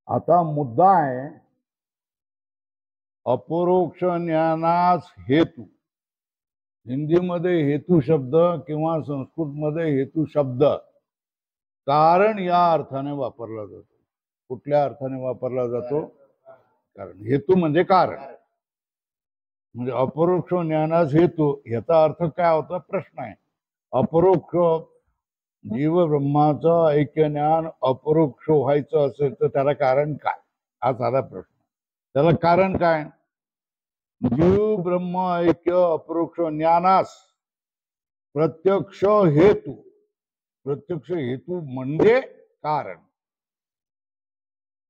आता मुद्दा आहे अपरोक्ष ज्ञानास हेतू. हिंदीमध्ये हेतू शब्द किंवा संस्कृतमध्ये हेतू शब्द कारण या अर्थाने वापरला जातो. कुठल्या अर्थाने वापरला जातो? कारण. हेतू म्हणजे कारण. म्हणजे अपरोक्ष ज्ञानास हेतू याचा अर्थ काय होता? प्रश्न आहे. अपरोक्ष जीव ब्रह्माचं ऐक्य ज्ञान अपरोक्ष व्हायचं असेल तर त्याला कारण काय? हा साधा प्रश्न. त्याला कारण काय? जीव ब्रह्म ऐक्य अपरोक्ष ज्ञानास प्रत्यक्ष हेतू. प्रत्यक्ष हेतू म्हणजे कारण.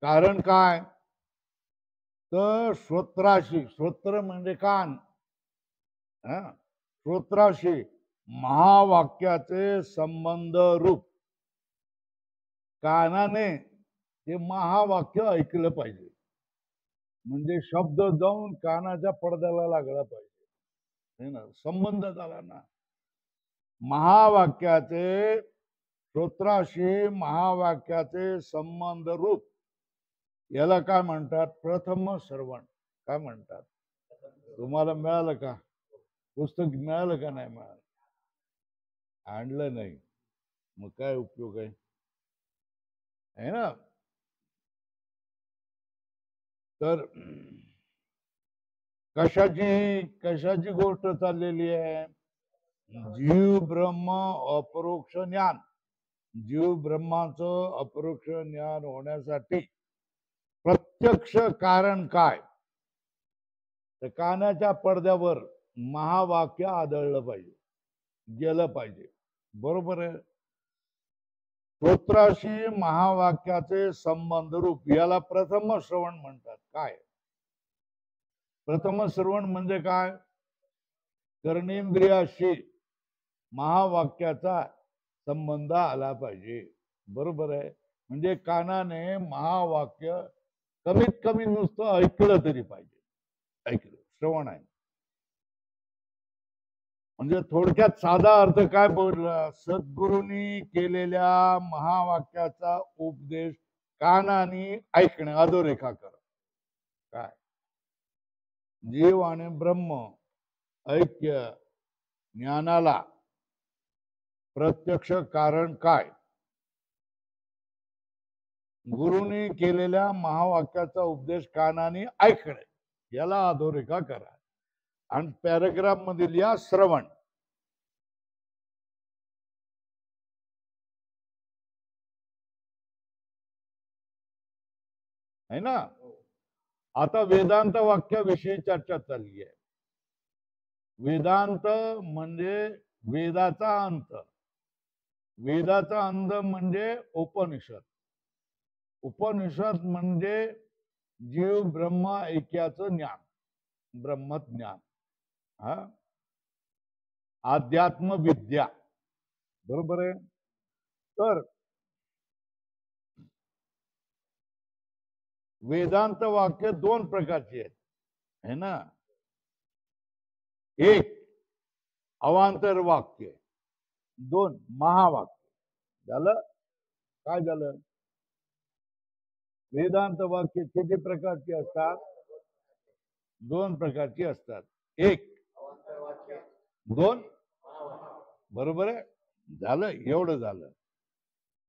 कारण काय? तर श्रोत्राशी, श्रोत्र म्हणजे कान, श्रोत्राशी महावाक्याचे संबंध रूप. कानाने ते महावाक्य ऐकलं पाहिजे. म्हणजे शब्द जाऊन कानाच्या पडद्याला लागला पाहिजे, ना, संबंध झाला ना. महावाक्याचे श्रोत्राशी महावाक्याचे संबंध रूप याला काय म्हणतात? प्रथम श्रवण. काय म्हणतात? तुम्हाला मिळालं का? पुस्तक मिळालं का? नाही मिळालं? आणलं नाही मग काय उपयोग आहे ना. तर कशाची गोष्ट चाललेली आहे? जीव ब्रह्म अपरोक्ष ज्ञान. जीव ब्रह्माचं अपरोक्ष ज्ञान होण्यासाठी प्रत्यक्ष कारण काय? तर कानाच्या पडद्यावर महावाक्य आदळलं पाहिजे, गेलं पाहिजे. बरोबर आहे. श्रोत्राशी महावाक्याचे संबंध रूप याला प्रथम श्रवण म्हणतात. काय प्रथम श्रवण म्हणजे काय? कर्णेंद्रियाशी महावाक्याचा संबंध आला पाहिजे. बरोबर आहे. म्हणजे कानाने महावाक्य कमीत कमी नुसतं ऐकलं तरी पाहिजे. ऐकलं, श्रवण आहे. म्हणजे थोडक्यात साधा अर्थ काय बोलला? सद्गुरूंनी केलेल्या महावाक्याचा उपदेश कानाने ऐकणे, अधोरेखा कर. काय? जीव आणि ब्रह्म ऐक्य ज्ञानाला प्रत्यक्ष कारण काय? गुरुनी केलेल्या महावाक्याचा उपदेश कानाने ऐकणे, याला अधोरेखा करा. आणि पॅराग्राफ मध्ये लिहा श्रवण. है ना. आता वेदांत वाक्याविषयी चर्चा चालली आहे. वेदांत म्हणजे वेदाचा अंत. वेदाचा अंत म्हणजे उपनिषद. उपनिषद म्हणजे जीव ब्रह्म ऐक्याचं ज्ञान, ब्रह्मज्ञान, अध्यात्म विद्या. बरोबर आहे. तर वेदांत वाक्य दोन प्रकारची आहेत, है ना. एक अवांतर वाक्य, दोन महावाक्य. झालं. काय झालं? वेदांत वाक्य किती प्रकारची असतात? दोन प्रकारची असतात. एक, दोन. बरोबर आहे. झालं. एवढं झालं.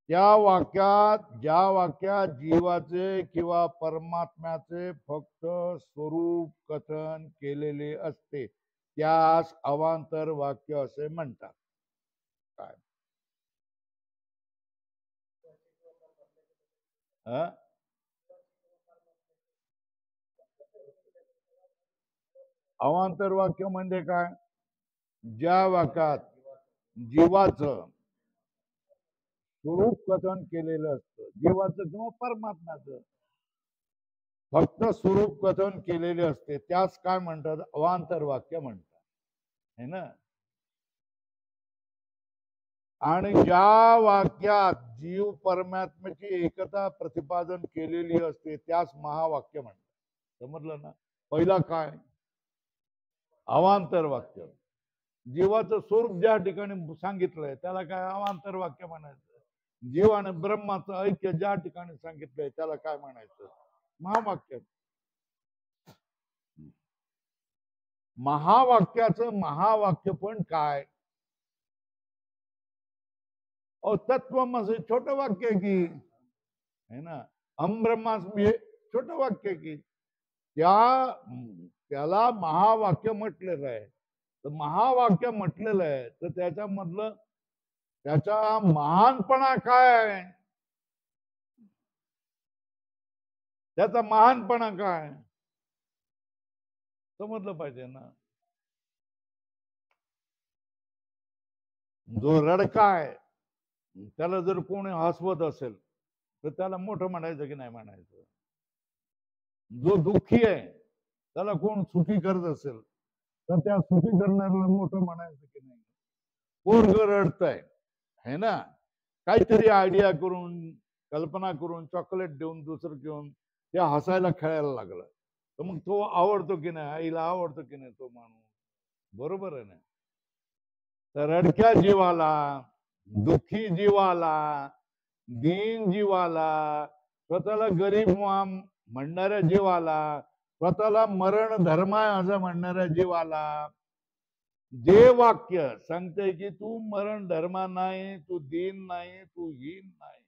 त्या वाक्यात, ज्या वाक्यात जीवाचे किंवा परमात्म्याचे फक्त स्वरूप कथन केलेले असते त्यास अवांतर वाक्य असे म्हणतात. काय? अवांतर वाक्य म्हणजे काय? ज्या वाक्यात जीवाचं स्वरूप कथन केलेलं असतं, जीवाचं किंवा परमात्म्याचं फक्त स्वरूप कथन केलेले असते त्यास काय म्हणतात? अवांतर वाक्य म्हणतात, है ना. आणि ज्या वाक्यात जीव परमात्म्याची एकता प्रतिपादन केलेली असते त्यास महावाक्य म्हणतात. समजलं ना. पहिला काय? अवांतर वाक्य. जीवाचं स्वरूप ज्या ठिकाणी सांगितलंय त्याला काय अवांतर वाक्य म्हणायचं. जीव आणि ब्रह्माचं ऐक्य ज्या ठिकाणी सांगितलंय त्याला काय म्हणायचं? महावाक्य. महावाक्याचं महावाक्य पण काय? तत्वमसी छोटं वाक्य की है ना. हम ब्रह्मास्मी छोटं वाक्य की त्याला महावाक्य म्हटलेलं आहे. तर महावाक्य म्हटलेलं आहे तर त्याच्यामधलं त्याचा महानपणा काय आहे? त्याचा महानपणा काय समजलं पाहिजे ना. जो रडका आहे त्याला जर कोणी हसवत असेल तर त्याला मोठं म्हणायचं की नाही म्हणायचं? जो दुःखी आहे त्याला कोण सुखी करत असेल तर त्या सुखी करणाऱ्याला मोठं म्हणायचं की नाही? पोरग रडतंय है ना, काहीतरी आयडिया करून कल्पना करून चॉकलेट देऊन दुसरं घेऊन ते हसायला खेळायला लागलं तर मग तो आवडतो की नाही? आईला आवडतो की नाही तो माणूस? बरोबर आहे ना. तर रडक्या जीवाला, दुःखी जीवाला, दीन जीवाला, स्वतःला गरीब म्हणणाऱ्या जीवाला, स्वतःला मरण धर्म आहे असं म्हणणाऱ्या जीवाला जे वाक्य सांगते की तू मरण धर्मा नाही, तू दीन नाही, तू हीन नाही,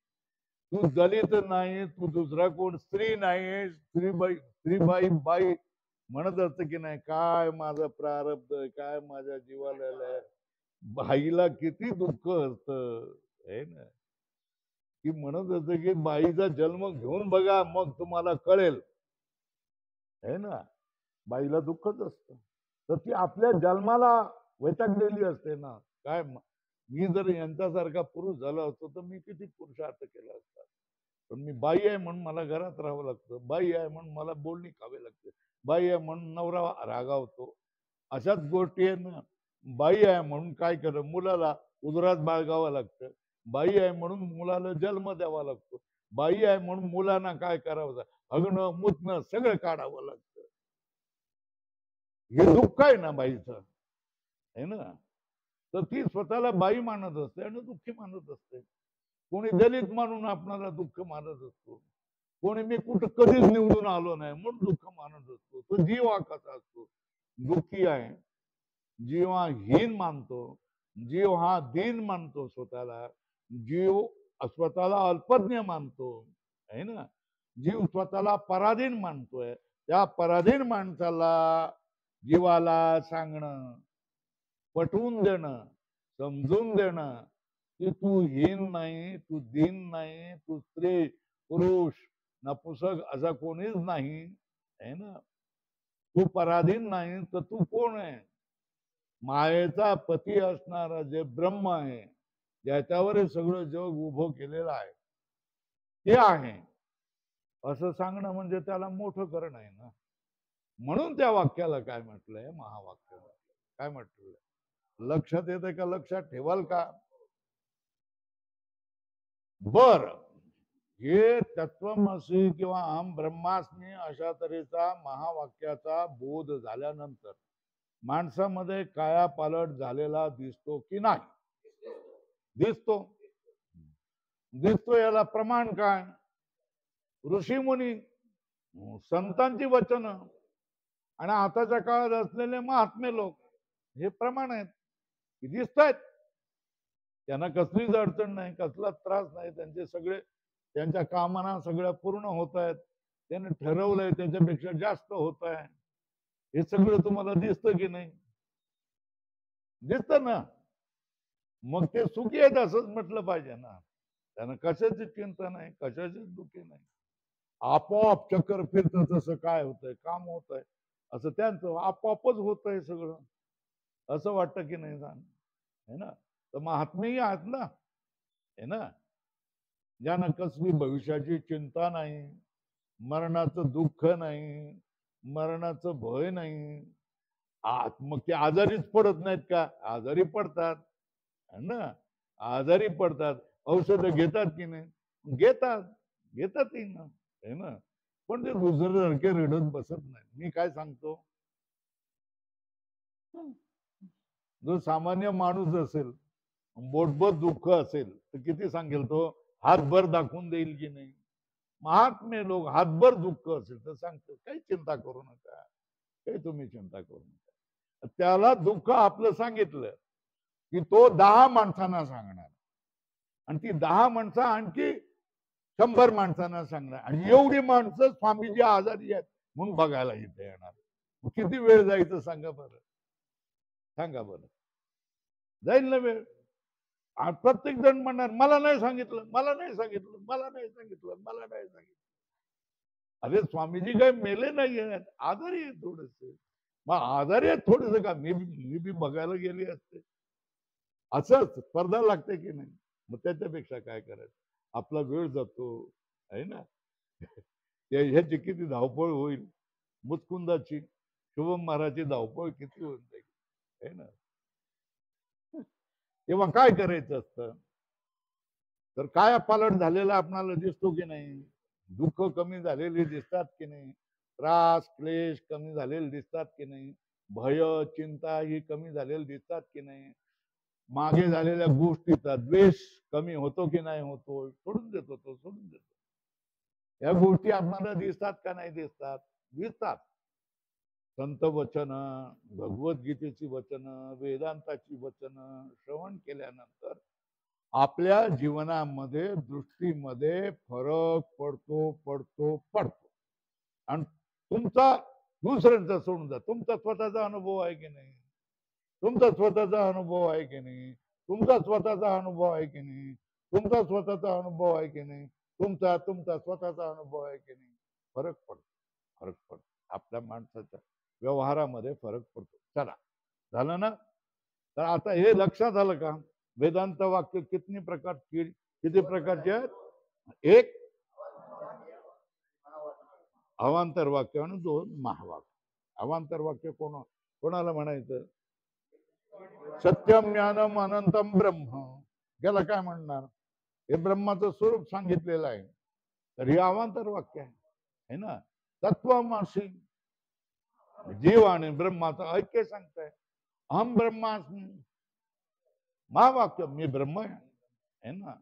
तू दलित नाही, तू दुसरा कोण स्त्री नाही, स्त्रीबाई बाई म्हणत असत की नाही काय माझं प्रारब्ध, काय माझ्या जीवाला, बाईला किती दुःख असत है ना. ती म्हणत असत की बाईचा जन्म घेऊन बघा मग तुम्हाला कळेल है ना. बाईला दुःखच असत. तर ती आपल्या जन्माला वैतागलेली असते ना. काय मी जर यांच्यासारखा पुरुष झाला असतो तर मी किती पुरुषार्थ केला असता. पण मी बाई आहे म्हणून मला घरात राहावं लागतं, बाई आहे म्हणून मला बोलणी खावे लागते, बाई आहे म्हणून नवरा रागावतो. अशाच गोष्टी आहे ना. बाई आहे म्हणून काय केलं, मुलाला उदरात बाळगावं लागतं, बाई आहे म्हणून मुलाला जन्म द्यावा लागतो, बाई आहे म्हणून मुलांना काय करावं, हगणं मुतणं सगळं काढावं लागतं. हे दुःख आहे ना बाईचं है ना. तर ती स्वतःला बाई मानत असते आणि दुःखी मानत असते. कोणी दलित मानून आपणाला दुःख मानत असतो, कोणी मी कुठं कधीच निवडून आलो नाही म्हणून दुःख मानत असतो. तो जीव हा कसा असतो, दुःखी आहे. जीव हा हीन मानतो, जीव हा दीन मानतो, स्वतःला जीव स्वतःला अल्पज्ञ मानतो है ना. जीव स्वतःला पराधीन मानतोय. त्या पराधीन माणसाला जीवाला सांगणं, पटवून देणं, समजून देणं की तू हीन नाही, तू दीन नाही, तू स्त्री पुरुष नपुसक असा कोणीच नाही है ना. तू पराधीन नाही तर तू कोण आहे? मायेचा पती असणारा जे ब्रह्म आहे, ज्याच्यावर हे सगळं जग उभं केलेलं आहे ते आहे असं सांगणं म्हणजे त्याला मोठं करणं आहे ना. म्हणून त्या वाक्याला काय म्हटलंय? महावाक्य. काय म्हटलंय? लक्षात येते का? लक्षात ठेवाल का? बर, हे तत्वमसी किंवा अहम ब्रह्मास्मी अशा तऱ्हेचा महावाक्याचा बोध झाल्यानंतर माणसामध्ये कायापालट झालेला दिसतो की नाही? दिसतो. दिसतो. याला प्रमाण काय? ऋषीमुनी, संतांची वचन आणि आताच्या काळात असलेले महात्मे लोक हे प्रमाण आहेत की दिसत आहेत. त्यांना कसलीच अडचण नाही, कसलाच त्रास नाही, त्यांचे सगळे त्यांच्या कामना सगळ्या पूर्ण होत आहेत, त्याने ठरवलंय त्याच्यापेक्षा जास्त होत आहे. हे सगळं तुम्हाला दिसतं की नाही? दिसत ना. मग ते सुखी आहेत असंच म्हटलं पाहिजे ना. त्यांना कशाची चिंता नाही, कशाचीच दुःखी नाही. आपोआप चक्कर फिरतं तसं काय होतंय, काम होतंय असं त्यांचं आपोआपच होतंय सगळं असं वाटतं की नाही सांग है ना. तर महात्मेही आहेत ना है ना, ज्यांना कसली भविष्याची चिंता नाही, मरणाचं दुःख नाही, मरणाचं भय नाही. मग ते आजारीच पडत नाहीत का? आजारी पडतात ना, आजारी पडतात. औषधं घेतात की नाही? घेतात, घेतात ना है ना. पण ते दुसऱ्यासारखे रडत बसत नाही. मी काय सांगतो, जो सामान्य माणूस असेल, बोटभर दुःख असेल तर किती सांगेल तो, हातभर दाखवून देईल की नाही. महात्मे लोक हातभर दुःख असेल तर सांगतो काही चिंता करू नका, काही तुम्ही चिंता करू नका. त्याला दुःख आपलं सांगितलं की तो 10 माणसांना सांगणार आणि ती 10 माणसं आणखी 100 माणसांना सांगणार आणि एवढी माणसं स्वामीजी आजारी आहेत म्हणून बघायला इथे येणार. किती वेळ जायचं सांगा बरं, सांगा बरं. जाईल ना वेळ. प्रत्येक जण म्हणणार मला नाही सांगितलं, मला नाही सांगितलं, मला नाही सांगितलं, मला नाही सांगितलं. अरे स्वामीजी काय मेले नाही आहेत, आजारी आहे थोडस. मग आजारी आहेत थोडस का मी बी बघायला गेले असते. असंच स्पर्धा लागते की नाही. मग त्याच्यापेक्षा काय करायचं, आपला वेळ जातो आहे ना. ह्याची किती धावपळ होईल, मुचकुंदाची शुभम महाराजची धावपळ किती होऊन जाईल आहे ना. तेव्हा काय करायचं असतं, तर काय पालट झालेला आपणाला दिसतो की नाही, दुःख कमी झालेले दिसतात की नाही, त्रास क्लेश कमी झालेले दिसतात की नाही, भय चिंता ही कमी झालेली दिसतात की नाही, मागे झालेल्या गोष्टीचा द्वेष कमी होतो की नाही होतो, सोडून देतो तो, सोडून देतो. या गोष्टी आपल्याला दिसतात का नाही दिसतात, दिसतात. संत वचन, भगवद्गीतेची वचन, वेदांताची वचन श्रवण केल्यानंतर आपल्या जीवनामध्ये दृष्टीमध्ये फरक पडतो पडतो पडतो. आणि तुमचा दुसऱ्यांचा सोडून जा, तुमचा स्वतःचा अनुभव आहे की नाही, तुमचा स्वतःचा अनुभव आहे की नाही, तुमचा स्वतःचा अनुभव आहे की नाही, तुमचा स्वतःचा अनुभव आहे की नाही, तुमचा तुमचा स्वतःचा अनुभव आहे की नाही. फरक पडतो, फरक पडतो. आपल्या माणसाच्या व्यवहारामध्ये फरक पडतो. चला झालं ना. तर आता हे लक्षात आलं का, वेदांत वाक्य किती प्रकारचे आहेत. एक अवांतर वाक्य आणि 2 महावाक्य. अवांतर वाक्य कोणाला म्हणायचं, सत्यम ज्ञानम अनंतम ब्रह्म, त्याला काय म्हणणार, हे ब्रह्माचं स्वरूप सांगितलेलं आहे, तर हे अवांतर वाक्य आहे ना. तत्वमसी, जीव आणि ब्रह्माचं ऐक्य सांगताय. अहम ब्रह्मास्मी, महावाक्य, मी ब्रह्म आहे ना.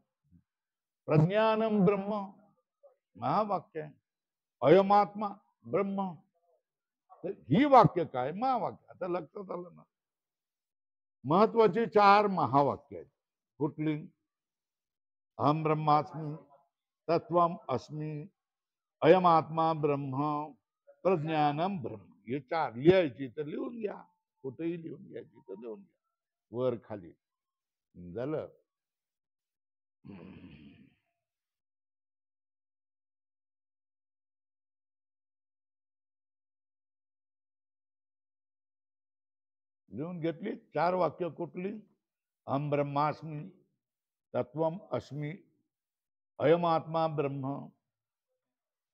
प्रज्ञानम ब्रह्म, महावाक्य आहे. अयमात्मा ब्रह्म, ही वाक्य काय, महावाक्य. आता लक्षात आलं ना. महत्वाची 4 महावाक्य आहेत. कुठली, अहम ब्रह्मास्मी, तत्वम अस्मी, अयमात्मा ब्रह्म, प्रज्ञानम ब्रह्म. हे 4 लिहायची तर लिहून घ्या, कुठेही लिहून घ्यायची तर लिहून घ्या, वर खाली झालं. लिहून घेतली 4 वाक्य कुठली, अहम ब्रह्मास्मी, तत्वम अस्मी, अयमात्मा ब्रह्म,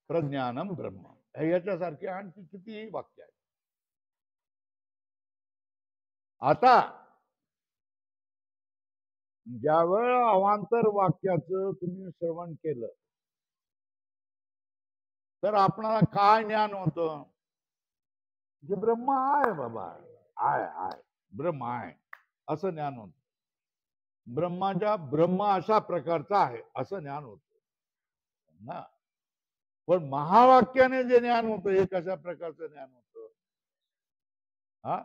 प्रज्ञानम ब्रह्म. याच्यासारखे आणखी कितीही वाक्य आहेत. आता ज्यावेळेला अवांतर वाक्याचं तुम्ही श्रवण केलं तर आपणाला काय ज्ञान होतं, जे ब्रह्म आहे बाबा, आहे ब्रह्म आहे असं ज्ञान होतं. ब्रह्म अशा प्रकारचा आहे असं ज्ञान होत ना. पण महावाक्याने जे ज्ञान होतं हे कशा प्रकारचं ज्ञान होतं, हा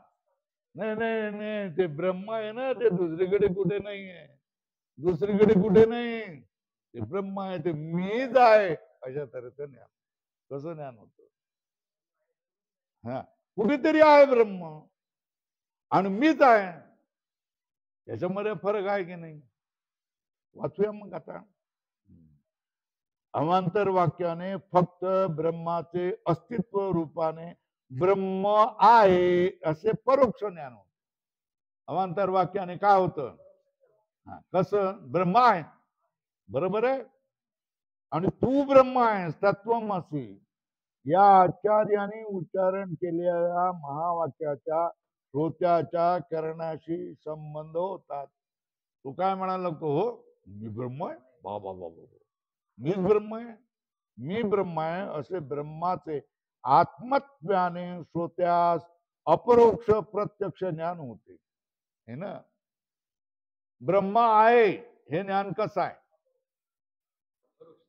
नाही नाही नाही, ते ब्रह्म आहे ना, ते दुसरीकडे कुठे नाही आहे, दुसरीकडे कुठे नाही, ते ब्रह्म आहे, ते मीच आहे अशा तऱ्हेचं ज्ञान. कसं ज्ञान होतं, हा कुठेतरी आहे ब्रह्म आणि मीच आहे, याच्यामध्ये फरक आहे की नाही. वाचूया मग आता. अवांतर वाक्याने फक्त ब्रह्माचे अस्तित्व रूपाने ब्रह्म आहे असे परोक्ष ज्ञान होत. अवांतर वाक्याने काय होतं, कसं, ब्रह्म आहे बरोबर आहे आणि तू ब्रह्म आहेस, तत्वमसी. या आचार्याने उच्चारण केलेल्या महावाक्याच्या श्रोत्याच्या करण्याशी संबंध होतात. तू काय म्हणायला लागतो, हो मी ब्रह्म आहे, बाबा बाबा मीच ब्रह्म आहे, मी ब्रह्म आहे असे ब्रह्माचे आत्मत्वाने श्रोत्यास अपरोक्ष प्रत्यक्ष ज्ञान होते है ना. ब्रह्म आहे हे ज्ञान कसं आहे,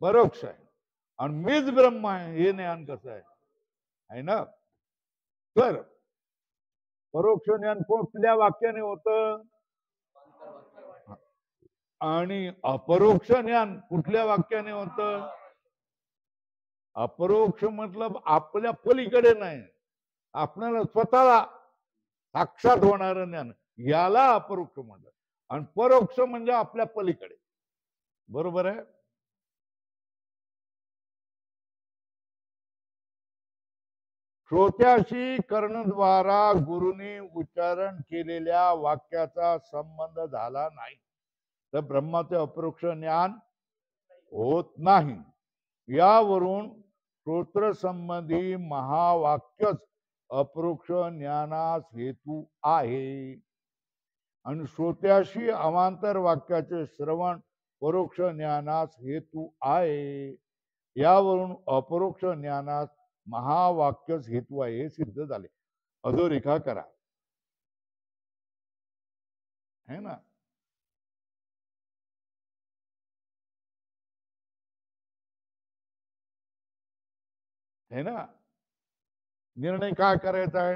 परोक्ष आहे. आणि मीच ब्रह्म आहे हे ज्ञान कसं आहे ना. तर परोक्ष ज्ञान कुठल्या वाक्याने होतं आणि अपरोक्ष ज्ञान कुठल्या वाक्याने होतं. अपरोक्ष मतलब आपल्या पलीकडे नाही, आपल्याला स्वतःला साक्षात होणारं ज्ञान, याला अपरोक्ष म्हणतात. आणि परोक्ष म्हणजे आपल्या पलीकडे. बरोबर आहे. श्रोत्याशी कर्णद्वारा गुरुनी उच्चारण केलेल्या वाक्याचा संबंध झाला नाही तर ब्रह्माचे अपरोक्ष ज्ञान होत नाही. यावरून श्रोत्र संबंधी महावाक्यच अपरोक्ष ज्ञानास हेतू आहे आणि श्रोत्याशी अवांतर वाक्याचे श्रवण परोक्ष ज्ञानास हेतू आहे. यावरून अपरोक्ष ज्ञानास महावाक्यच हेतू आहे हे सिद्ध झाले. अधोरेखा करा है ना. है ना. निर्णय काय करायचा आहे.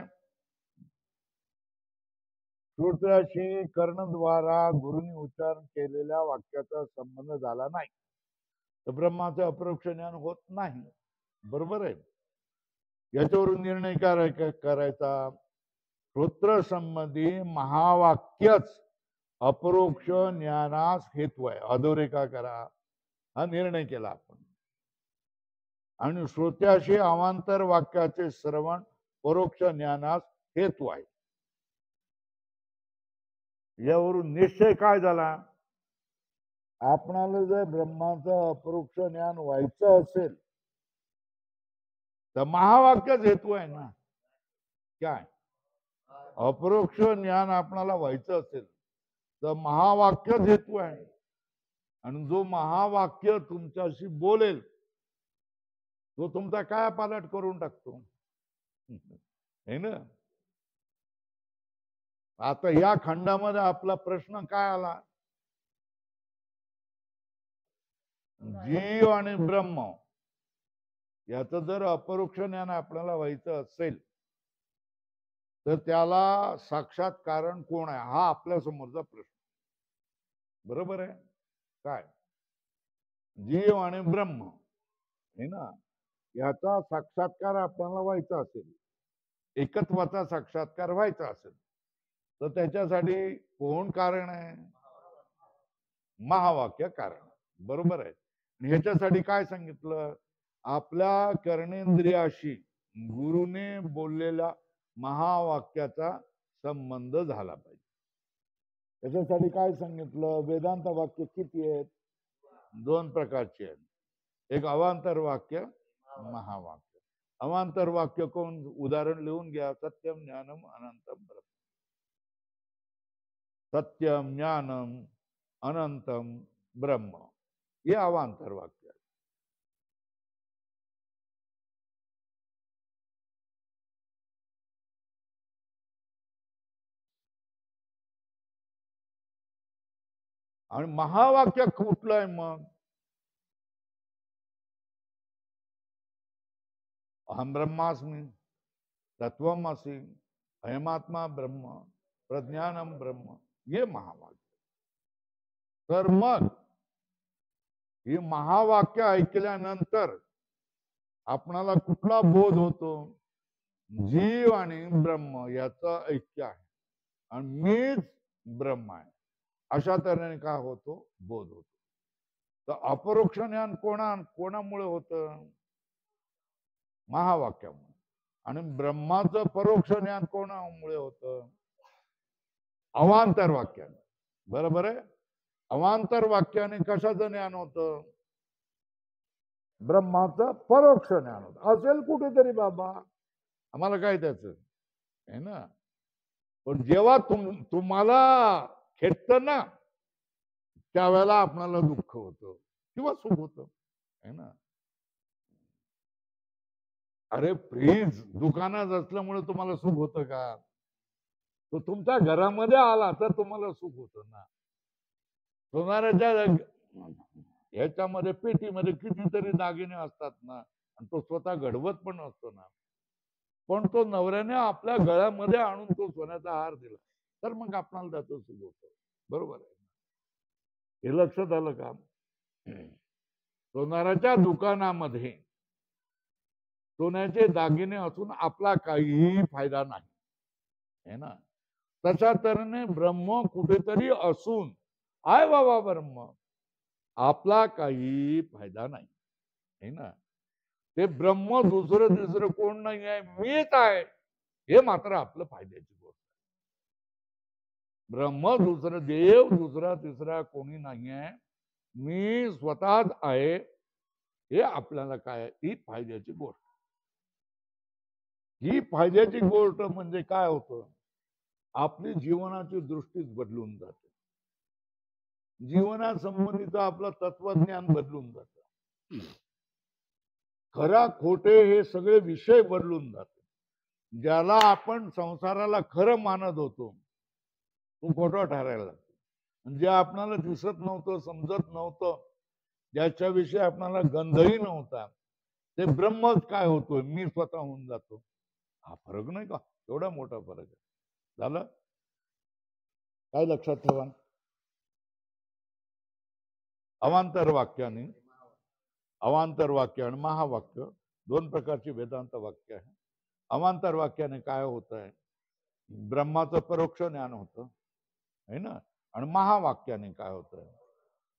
श्रोत्याशी कर्णद्वारा गुरुनी उच्चारण केलेल्या वाक्याचा संबंध झाला नाही तर ब्रह्माचं अपरोक्ष ज्ञान होत नाही. बरोबर आहे. याच्यावरून निर्णय करायचा. श्रोत्र संबंधी महावाक्यच अपरोक्ष ज्ञानास हेतू आहे. अधोरेखा करा. हा निर्णय केला आपण. आणि श्रोत्याशी अवांतर वाक्याचे श्रवण परोक्ष ज्ञानास हेतू आहे. यावरून निश्चय काय झाला. आपणाला जर ब्रह्माचं अपरोक्ष ज्ञान व्हायचं असेल तर महावाक्यच हेतू आहे ना. काय अपरोक्ष ज्ञान आपणाला व्हायचं असेल तर महावाक्यच हेतू आहे. आणि जो महावाक्य तुमच्याशी बोलेल तो तुमचा काय पालट करून टाकतो है ना. आता या खंडामध्ये आपला प्रश्न काय आला. जीव आणि ब्रह्म याचं जर अपरोक्ष ज्ञान आपल्याला व्हायचं असेल तर त्याला साक्षात कारण कोण आहे हा आपल्या समोरचा प्रश्न. बरोबर आहे. काय जीव आणि ब्रह्म है ना याचा साक्षात्कार आपल्याला व्हायचा असेल, एकत्वाचा साक्षात्कार व्हायचा असेल तर त्याच्यासाठी कोण कारण आहे. महावाक्य कारण. बरोबर आहे. ह्याच्यासाठी काय सांगितलं. आपल्या कर्णेंद्रियाशी गुरुने बोललेल्या महावाक्याचा संबंध झाला पाहिजे. त्याच्यासाठी काय सांगितलं. वेदांत वाक्य किती आहेत. 2 प्रकारचे आहेत. एक अवांतर वाक्य, महावाक्य. अवांतर वाक्य कोण. उदाहरण लिहून घ्या. सत्यम ज्ञानम अनंतम ब्रह्म. सत्यम ज्ञानम अनंतम ब्रह्म हे अवांतर वाक्य आहे. आणि महावाक्य कुठलं आहे मग. अहम ब्रह्मास्मि तत्वमसि अयमात्मा ब्रह्म प्रज्ञानम ब्रह्म हे महावाक्य. तर मग हे महावाक्य ऐकल्यानंतर आपणाला कुठला बोध होतो. जीव आणि ब्रह्म याचं ऐक्य आहे आणि मीच ब्रह्म आहे अशा तऱ्हेने काय होतो बोध होतो. तर अपरोक्ष ज्ञान कोणामुळे होतं. महावाक्यामुळे. आणि ब्रह्माचं परोक्ष ज्ञान कोणामुळे होतं. अवांतर वाक्याने. बरोबर आहे. अवांतर वाक्याने कशाचं ज्ञान होतं. ब्रह्माचं परोक्ष ज्ञान होतं. असेल कुठेतरी बाबा आम्हाला काय त्याचं आहे ना. पण जेव्हा तुम्हाला खेटत ना त्यावेळेला आपल्याला दुःख होतं किंवा सुख होतं है ना. अरे फ्रीज दुकानात असल्यामुळे तुम्हाला सुख होतं का. तो तुमच्या घरामध्ये आला तर तुम्हाला सुख होतं ना. सोनाराच्या ह्याच्यामध्ये पेटीमध्ये कितीतरी दागिने असतात ना, आणि तो स्वतः घडवत पण असतो ना, पण तो नवऱ्याने आपल्या गळ्यामध्ये आणून तो सोन्याचा हार दिला, तर मग आपणाला त्याचं सुख होतं. बरोबर आहे. हे लक्षात आलं का? सोनाराच्या दुकानामध्ये सोन्याचे दागिने असून आपला काहीही फायदा नाही, है ना? तशा तऱ्हेने ब्रह्म कुठेतरी असून आहे बाबा ब्रह्म, आपला काही फायदा नाही, है ना? ते ब्रह्म दुसरं तिसरं कोण नाही आहे, मीच आहे, हे मात्र आपलं फायद्याची गोष्ट. ब्रह्म दुसरं, देव दुसरा तिसरा कोणी नाही आहे, मी स्वतःच आहे, हे आपल्याला काय, ही फायद्याची गोष्ट. ही फायद्याची गोष्ट म्हणजे काय होतं, आपली जीवनाची दृष्टीच बदलून जाते, जीवनासंबंधीचं आपलं तत्वज्ञान बदलून जातं, खरा खोटे हे सगळे विषय बदलून जाते. ज्याला आपण संसाराला खरं मानत होतो तो खोटा ठरायला लागतो. जे आपणाला दिसत नव्हतं, समजत नव्हतं, ज्याच्याविषयी आपणाला गंधही नव्हता, ते ब्रह्मच काय होतोय, मी स्वतः होऊन जातो. हा फरक नाही का, एवढा मोठा फरक आहे. झालं काय लक्षात ठेवा, अवांतर वाक्याने, अवांतर वाक्य आणि महावाक्य दोन प्रकारची वेदांत वाक्य आहे. अवांतर वाक्याने काय होत आहे, ब्रह्माचं परोक्ष ज्ञान होतं, है ना? आणि महावाक्याने काय होतं,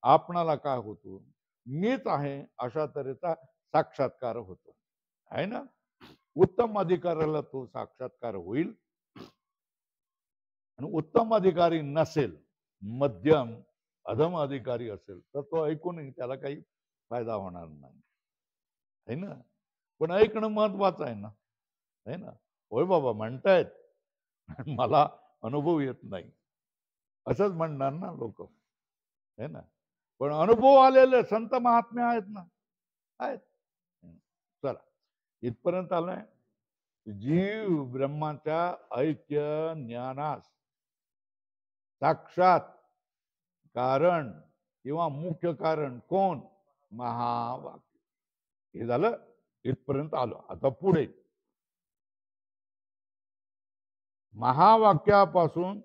आपणाला काय होतो, मीच आहे अशा तऱ्हेचा साक्षात्कार होतो, आहे ना? उत्तम अधिकाऱ्याला तो साक्षात्कार होईल, आणि उत्तम अधिकारी नसेल, मध्यम अधम अधिकारी असेल, तर तो ऐकूनही त्याला काही फायदा होणार नाही, है ना? पण ऐकणं महत्वाचं आहे ना, है ना? होय बाबा म्हणतायत, मला अनुभव येत नाही असंच म्हणणार ना लोक, है ना? पण अनुभव आलेले संत महात्मे आहेत ना, आहेत. चला इथपर्यंत आलाय. जीव ब्रह्माच्या ऐक्य ज्ञानास साक्षात कारण किंवा मुख्य कारण कोण, महावाक्य. हे झालं, इथपर्यंत आलो. आता पुढे महावाक्यापासून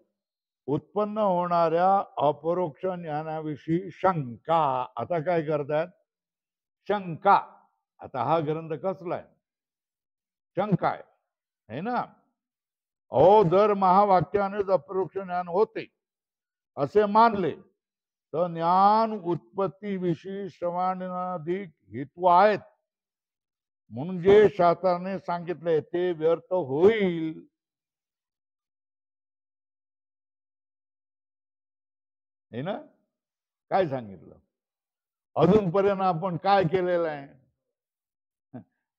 उत्पन्न होणाऱ्या अपरोक्ष ज्ञानाविषयी शंका. आता काय करतात, शंका. आता हा ग्रंथ कसला आहे, शंका आहे ना? अहो जर महावाक्यानेच अपरोक्ष ज्ञान होते असे मानले तर ज्ञान उत्पत्तीविषयी श्रवणाधिक हेतू आहेत, म्हणून जे शास्त्राने सांगितले ते व्यर्थ होईल. हे ना, काय सांगितलं, अजूनपर्यंत आपण काय केलेलं आहे,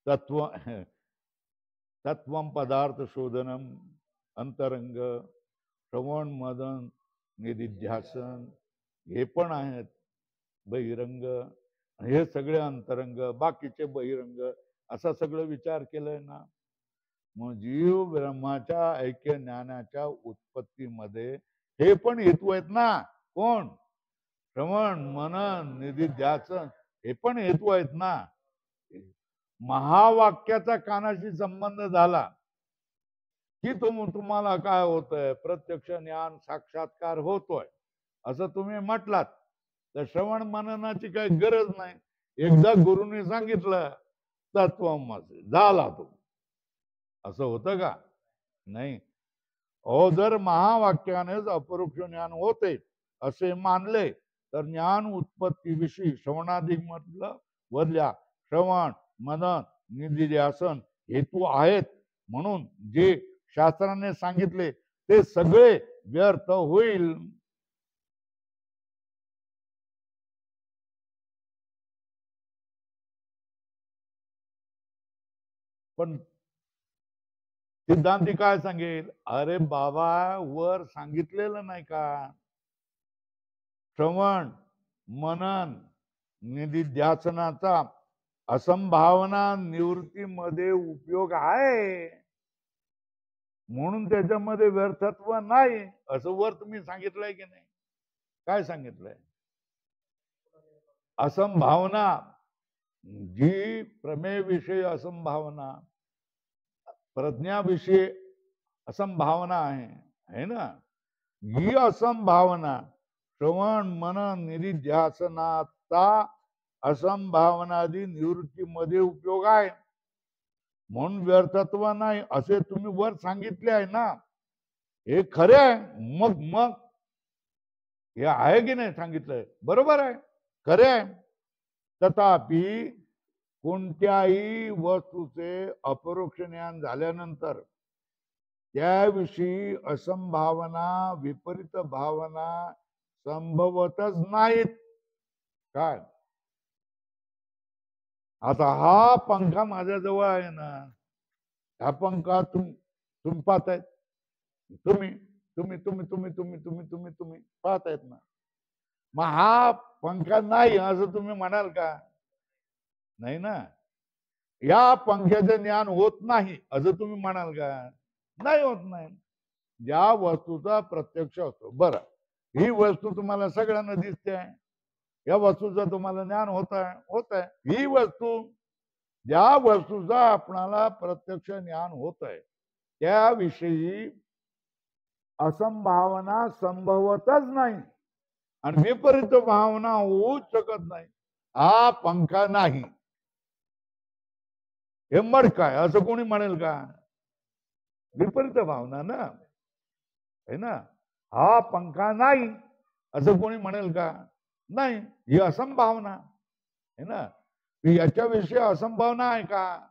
तत्व तत्वम पदार्थ शोधनम, अंतरंग, श्रवण मदन, निधिध्यासन, हे पण आहेत बहिरंग, हे सगळे अंतरंग, बाकीचे बहिरंग, असा सगळं विचार केलंय ना. मग जीव ब्रह्माच्या ऐक्य ज्ञानाच्या उत्पत्तीमध्ये हे पण हेतू आहेत ना. कोण, श्रवण मनन निधिध्यासन, हे पण हेतू आहेत ना. महावाक्याचा कानाशी संबंध झाला की तुम्हाला काय होतंय, प्रत्यक्ष ज्ञान साक्षात्कार होतोय असं तुम्ही म्हटलात, तर श्रवण मननाची काही गरज नाही. एकदा गुरुने सांगितलं तत्वमसी, झाला तो. असं होतं का, नाही. अहो जर महावाक्यानेच अपरोक्ष ज्ञान होते असे मानले तर ज्ञान उत्पत्तीविषयी श्रवणाधिक म्हटलं वरल्या श्रवण मनन निधिध्यासन हेतू आहेत, म्हणून जे शास्त्राने सांगितले ते सगळे व्यर्थ होईल. पण सिद्धांती काय सांगेल, अरे बाबा वर सांगितलेलं नाही का, श्रवण मनन निधिध्यासनाचा असंभावना निवृत्तीमध्ये उपयोग आहे, म्हणून त्याच्यामध्ये व्यर्थत्व नाही असं वर तुम्ही सांगितलंय की नाही, काय सांगितलंय, असंभावना, जी प्रमेयविषयी असंभावना, प्रज्ञाविषयी असंभावना आहे ना, ही असंभावना श्रवण मनन निधिध्यासनाचा असंभावनादी निवृत्तीमध्ये उपयोग आहे. म्हणून व्यर्थत्व नाही असे तुम्ही वर सांगितले आहे ना, हे खरे आहे. मग मग हे आहे की नाही सांगितलंय, बरोबर आहे, खरे आहे. तथापि कोणत्याही वस्तूचे अपरोक्ष ज्ञान झाल्यानंतर त्याविषयी असंभावना विपरीत भावना संभवतच नाहीत. काय आता हा पंखा माझ्याजवळ आहे ना, हा पंखा तुम्ही पाहतायत, तुम्ही तुम्ही तुम्ही तुम्ही तुम्ही तुम्ही तुम्ही तुम्ही पाहतायत ना, मग हा पंखा नाही असं तुम्ही म्हणाल का? नाही ना. या पंख्याचे ज्ञान होत नाही असं तुम्ही म्हणाल का? नाही होत नाही. ज्या वस्तूचा प्रत्यक्ष असतो, बरं ही वस्तू तुम्हाला सगळ्यांना दिसते आहे, या वस्तूचं तुम्हाला ज्ञान होत आहे. ही वस्तू, ज्या वस्तूचा आपणाला प्रत्यक्ष ज्ञान होत आहे त्याविषयी असंभावना संभवतच नाही आणि विपरीत भावना होऊच शकत नाही. हा पंखा नाही हे मड काय असं कोणी म्हणेल का? विपरीत भावना ना, है ना. हा पंखा नाही असं कोणी म्हणेल का? नाही, ही असंभावना आहे ना. याच्याविषयी असंभावना आहे का?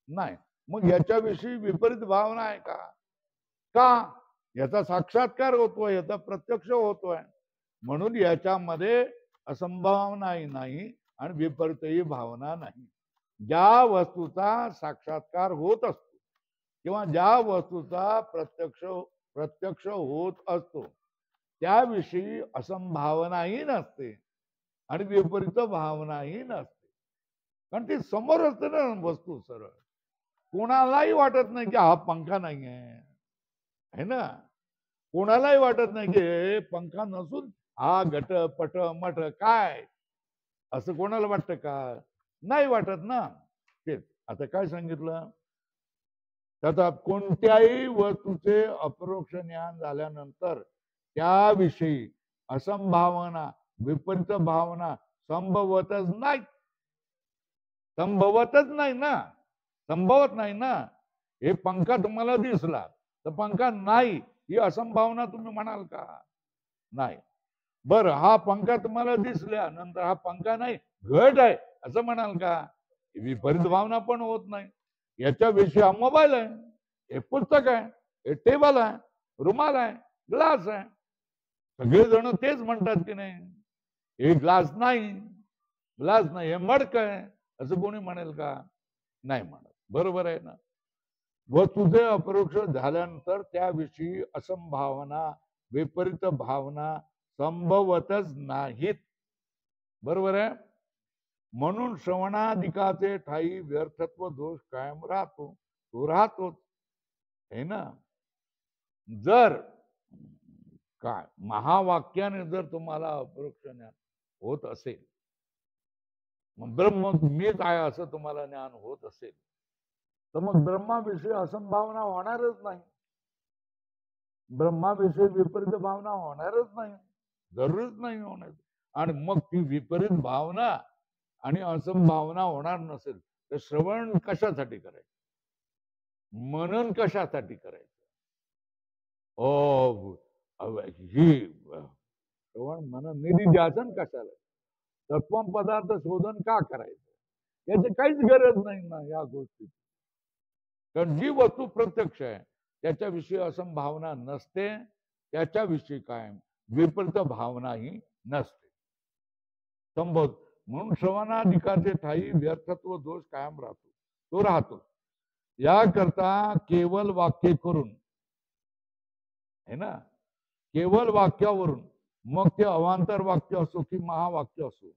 नाही. मग याच्याविषयी विपरीत भावना आहे का? का? याचा साक्षात्कार होतोय, याचा प्रत्यक्ष होतोय, म्हणून याच्यामध्ये असंभावनाही नाही आणि विपरीतही भावना नाही. ज्या वस्तूचा साक्षात्कार होत असतो किंवा ज्या वस्तूचा प्रत्यक्ष होत असतो त्याविषयी असंभावनाही नसते आणि विपरीत भावनाही नसते, कारण ती समोर असते ना वस्तू सरळ. कोणालाही वाटत नाही की हा पंखा नाही आहे ना. कोणालाही वाटत नाही की पंखा नसून हा घट पट मठ काय असं कोणाला वाटतं का? नाही वाटत ना. तेच आता काय सांगितलं, त्याचा कोणत्याही वस्तूचे अपरोक्ष ज्ञान झाल्यानंतर त्याविषयी असंभावना विपरीत भावना संभवतच नाही. संभवतच नाही ना, संभवत नाही ना. हे पंखा तुम्हाला दिसला तर पंखा नाही ही असंभावना तुम्ही म्हणाल का? नाही. बर, हा पंखा तुम्हाला दिसल्या नंतर हा पंखा नाही घट आहे असं म्हणाल का? विपरीत भावना पण होत नाही. याच्याविषयी हा मोबाईल आहे, हे पुस्तक आहे, हे टेबल आहे, रुमाल आहे, ग्लास आहे, सगळेजण तेच म्हणतात की नाही हे ग्लास नाही, ग्लास नाही, हे मडक आहे असं कोणी म्हणेल का? नाही म्हणत. बरोबर आहे ना. वस्तूचे अपरोक्ष झाल्यानंतर त्याविषयी असंभावना विपरीत भावना संभवतच नाहीत. बरोबर आहे. म्हणून श्रवणाधिकाचे ठाई व्यर्थत्व दोष कायम राहतो, तो राहतोच है ना. जर काय महावाक्याने जर तुम्हाला अपरोक्ष ज्ञान होत असेल, ब्रह्म मीच आहे असं तुम्हाला ज्ञान होत असेल, तर मग ब्रह्माविषयी असंभावना होणारच नाही, ब्रह्माविषयी विपरीत भावना होणारच नाही, जरूरच नाही होणार. आणि मग ती विपरीत भावना आणि असंभावना होणार नसेल तर श्रवण कशासाठी करायचं, मनन कशासाठी करायचं? ही श्रवण मनन निधिध्यासन कशाला, तत्वम पदार्थ शोधन का करायचं? याची काहीच गरज नाही ना या गोष्टी. कारण जी वस्तू प्रत्यक्ष आहे त्याच्याविषयी असंभावना नसते, त्याच्याविषयी काय विपरीत भावनाही नसते, संभव. म्हणून श्रवणाधिकाचे ठाई व्यर्थत्व दोष कायम राहतो, तो राहतो. याकरता केवळ वाक्य करून है ना, केवळ वाक्यावरून, मग ते अवांतर वाक्य असो की महावाक्य असो,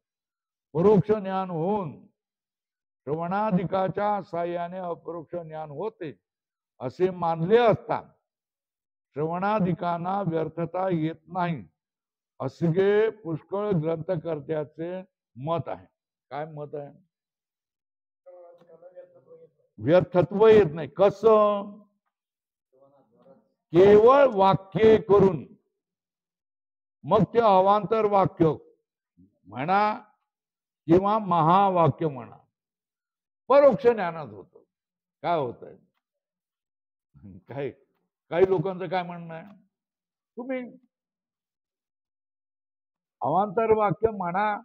परोक्ष ज्ञान होऊन श्रवणाधिकाच्या साह्याने अपरोक्ष ज्ञान होते असे मानले असता श्रवणाधिकांना व्यर्थता येत नाही असे पुष्कळ ग्रंथकर्त्याचे मत आहे. काय मत आहे? व्यर्थत्व येत नाही. कसं? केवळ वाक्य करून, मग ते अवांतर वाक्य म्हणा किंवा महावाक्य म्हणा, परोक्ष ज्ञानात होतं. काय होत आहे? काही काही लोकांचं काय म्हणणं आहे, तुम्ही अवांतर वाक्य म्हणा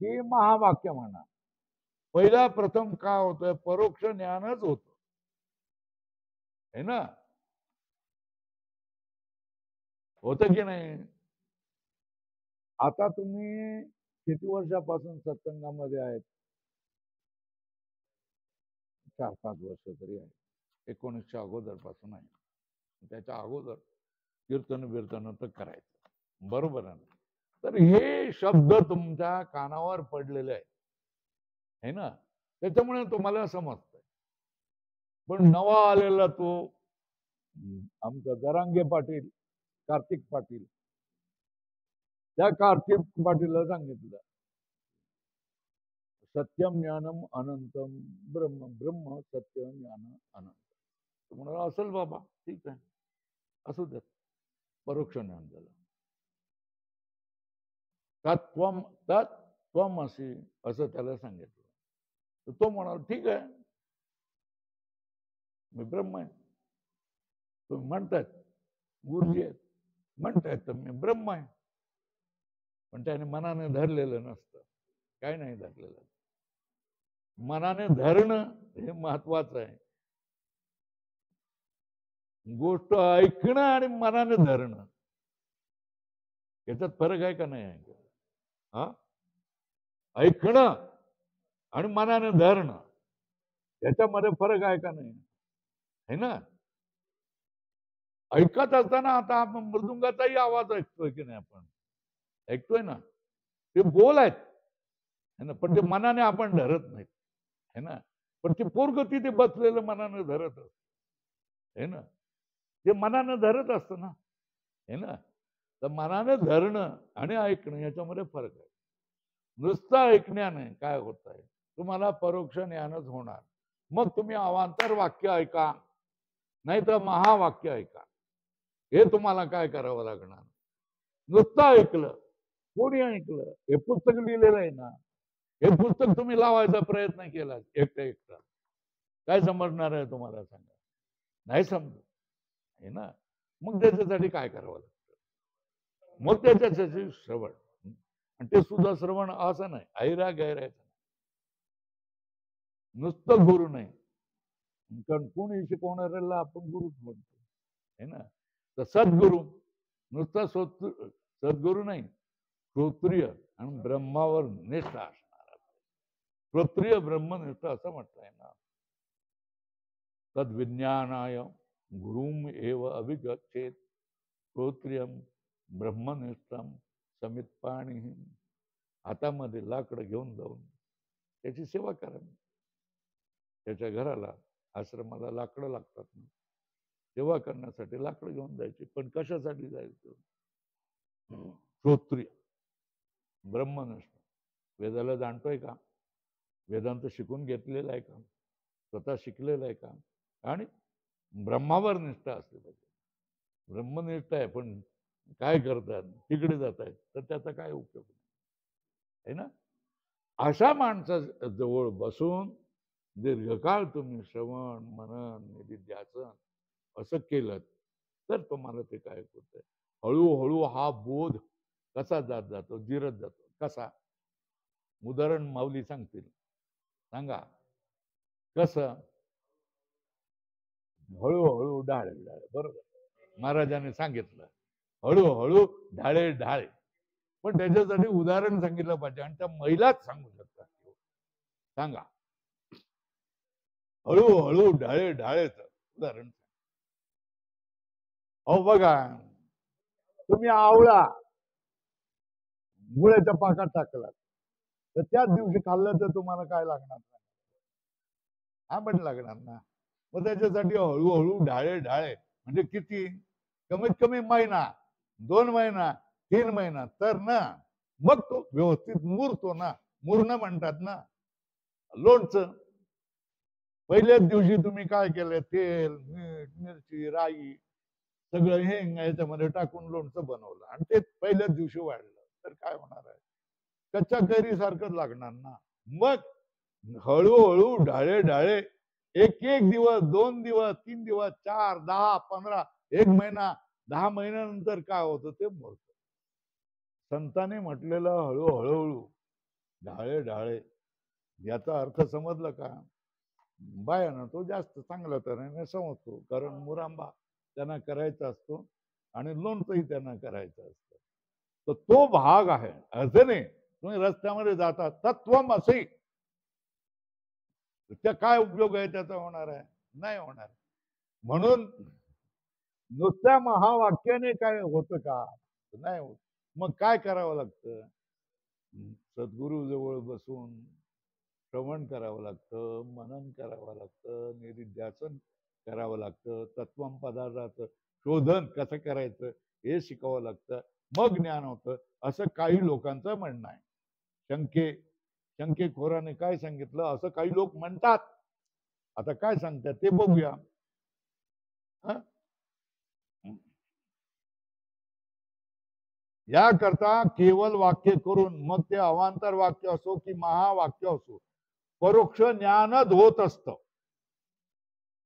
की महावाक्य म्हणा, पहिला प्रथम काय होतंय, परोक्ष ज्ञानच होत है ना, होतं की नाही? आता तुम्ही किती वर्षापासून सत्संगामध्ये आहेत? 4-5 वर्ष तरी आहे. 1900 अगोदर पासून आहे. त्याच्या अगोदर कीर्तन बिर्तन तर करायचं, बरोबर आहे ना? तर हे शब्द तुमच्या कानावर पडलेले आहेत, है ना, त्याच्यामुळे तुम्हाला समजतंय. पण नवा आलेला तो आमचा जरांगे पाटील, कार्तिक पाटील, त्या कार्तिक पाटीलला सांगितलं सत्यम ज्ञानम अनंतम ब्रह्म, ब्रह्म सत्य ज्ञान अनंत. म्हणाला असेल बाबा, ठीक आहे, असू देत, परोक्ष ज्ञान झालं. तत्वम तत्वम असे असं त्याला सांगितलं. तर तो म्हणाला ठीक आहे, मी ब्रह्म आहे. तुम्ही म्हणतायत गुरुजी आहेत, म्हणतायत तर मी ब्रह्म आहे. पण त्याने मनाने धरलेलं नसतं. काय नाही धरलेलं. मनाने धरणं हे महत्वाचं आहे. गोष्ट ऐकणं आणि मनाने धरणं याच्यात फरक आहे का नाही आहे? हा, ऐकणं आणि मनाने धरणं याच्यामध्ये फरक आहे का नाही है ना? ऐकत असताना आता आपण मृदुंगाचाही आवाज ऐकतोय की नाही? आपण ऐकतोय ना, ते बोल आहेत है ना, पण ते मनाने आपण धरत नाहीत है ना. पण ते पोरग तिथे बसलेलं मनाने धरत है ना, ते मनाने धरत असतं ना है ना. तर मनाने धरणं आणि ऐकणं याच्यामध्ये फरक आहे. नुसतं ऐकण्याने काय होत आहे, तुम्हाला परोक्ष ज्ञानच होणार. मग तुम्ही अवांतर वाक्य ऐका, नाही तर महावाक्य ऐका, हे तुम्हाला काय करावं लागणार. नुसतं ऐकलं, कोणी ऐकलं, हे पुस्तक लिहिलेलं आहे ना, हे पुस्तक तुम्ही लावायचा प्रयत्न केला एकटा, काय समजणार आहे तुम्हाला? सांगा, नाही समजत आहे ना. मग त्याच्यासाठी काय करावं लागतं? मग त्याच्यासाठी श्रवण, आणि ते सुद्धा श्रवण असं नाही ऐरा गैरायचं, नुसतं गुरु नाही. कारण कोणी शिकवणाऱ्याला आपण गुरुच म्हणतो है ना. तर सद्गुरु, नुसता सद्गुरु नाही, श्रोत्रिय आणि ब्रह्मावर निष्ठा असणारा, श्रोत्रिय ब्रह्मनिष्ठ असं म्हटलंय ना. तद्विज्ञानाय गुरुम एव अभिगच्छेत श्रोत्रियम ब्रह्मनिष्ठम समितपाणी. हातामध्ये लाकडं घेऊन जाऊन त्याची सेवा करा. त्याच्या घराला, आश्रमाला लाकडं लागतात ना, सेवा करण्यासाठी लाकडं घेऊन जायची. पण कशासाठी जायचं? श्रोत्रिय ब्रह्मनिष्ठ, वेदाला जाणतोय का? वेदांत शिकून घेतलेला आहे का? स्वतः शिकलेला आहे का? आणि ब्रह्मावर निष्ठा असली पाहिजे. ब्रह्मनिष्ठ आहे पण काय करतात, तिकडे जात आहेत, तर त्याचा काय उपयोग नाही है ना. अशा माणसा जवळ बसून दीर्घकाळ तुम्ही श्रवण मनन निधिध्यासन असं केलं तर तुम्हाला ते काय होतंय, हळूहळू हा बोध कसा जात जातो, जिरत जातो. कसा? उदाहरण माऊली सांगतील, सांगा कसं. हळूहळू ढाळे ढाळे, बरोबर महाराजांनी सांगितलं, हळूहळू ढाळे ढाळे. पण त्याच्यासाठी उदाहरण सांगितलं पाहिजे, आणि त्या महिलाच सांगू शकतात. सांगा, हळूहळू ढाळे ढाळेच उदाहरण. अहो बघा, तुम्ही आवळा गुळाच्या पाकात टाकला तर त्याच दिवशी खाल्लं तर तुम्हाला काय लागणार? आंबट लागणार ना. मग त्याच्यासाठी हळूहळू ढाळे ढाळे म्हणजे किती? कमीत कमी महिना, 2 महिना, 3 महिना तर ना. मग तो व्यवस्थित मुरतो ना. मुरणं म्हणतात ना. लोणचं पहिल्याच दिवशी तुम्ही काय केलं, तेल, मीठ, मिरची, राई सगळं हेंग याच्यामध्ये टाकून लोणचं बनवलं आणि ते पहिल्याच दिवशी वाढलं तर काय होणार आहे? कच्च्या कैरी सारखंच लागणार ना. मग हळूहळू ढाळे ढाळे एक एक दिवस, 2 दिवस, 3 दिवस, 4, 10, 15, 1 महिना, 10 महिन्यानंतर काय होतं ते मरत. संतांनी म्हटलेलं हळूहळू ढाळे ढाळे याचा अर्थ समजलं का? बायानं तो जास्त चांगल्या तऱ्हेने समजतो, कारण मुरांबा त्यांना करायचा असतो आणि लोणचंही त्यांना करायचं असतं. तर तो भाग आहे. असं नाही तुम्ही रस्त्यामध्ये जाता तत्वमसी, त्या काय उपयोग आहे त्याचा होणार आहे? नाही होणार. म्हणून नुसत्या महावाक्याने काय होतं का? नाही होत. मग काय करावं लागतं? सद्गुरू जवळ बसून श्रवण करावं लागतं, मनन करावं लागतं, निधिध्यासन करावं लागतं, तत्वम पदार्थाचं शोधन कसं करायचं हे शिकावं लागतं, मग ज्ञान होतं, असं काही लोकांचं म्हणणं आहे. शंकेखोराने काय सांगितलं, असं काही लोक म्हणतात. आता काय सांगतात ते बघूया. याकरता केवळ वाक्य करून, मग ते अवांतर वाक्य असो की महावाक्य असो, परोक्ष ज्ञानच होत असतं.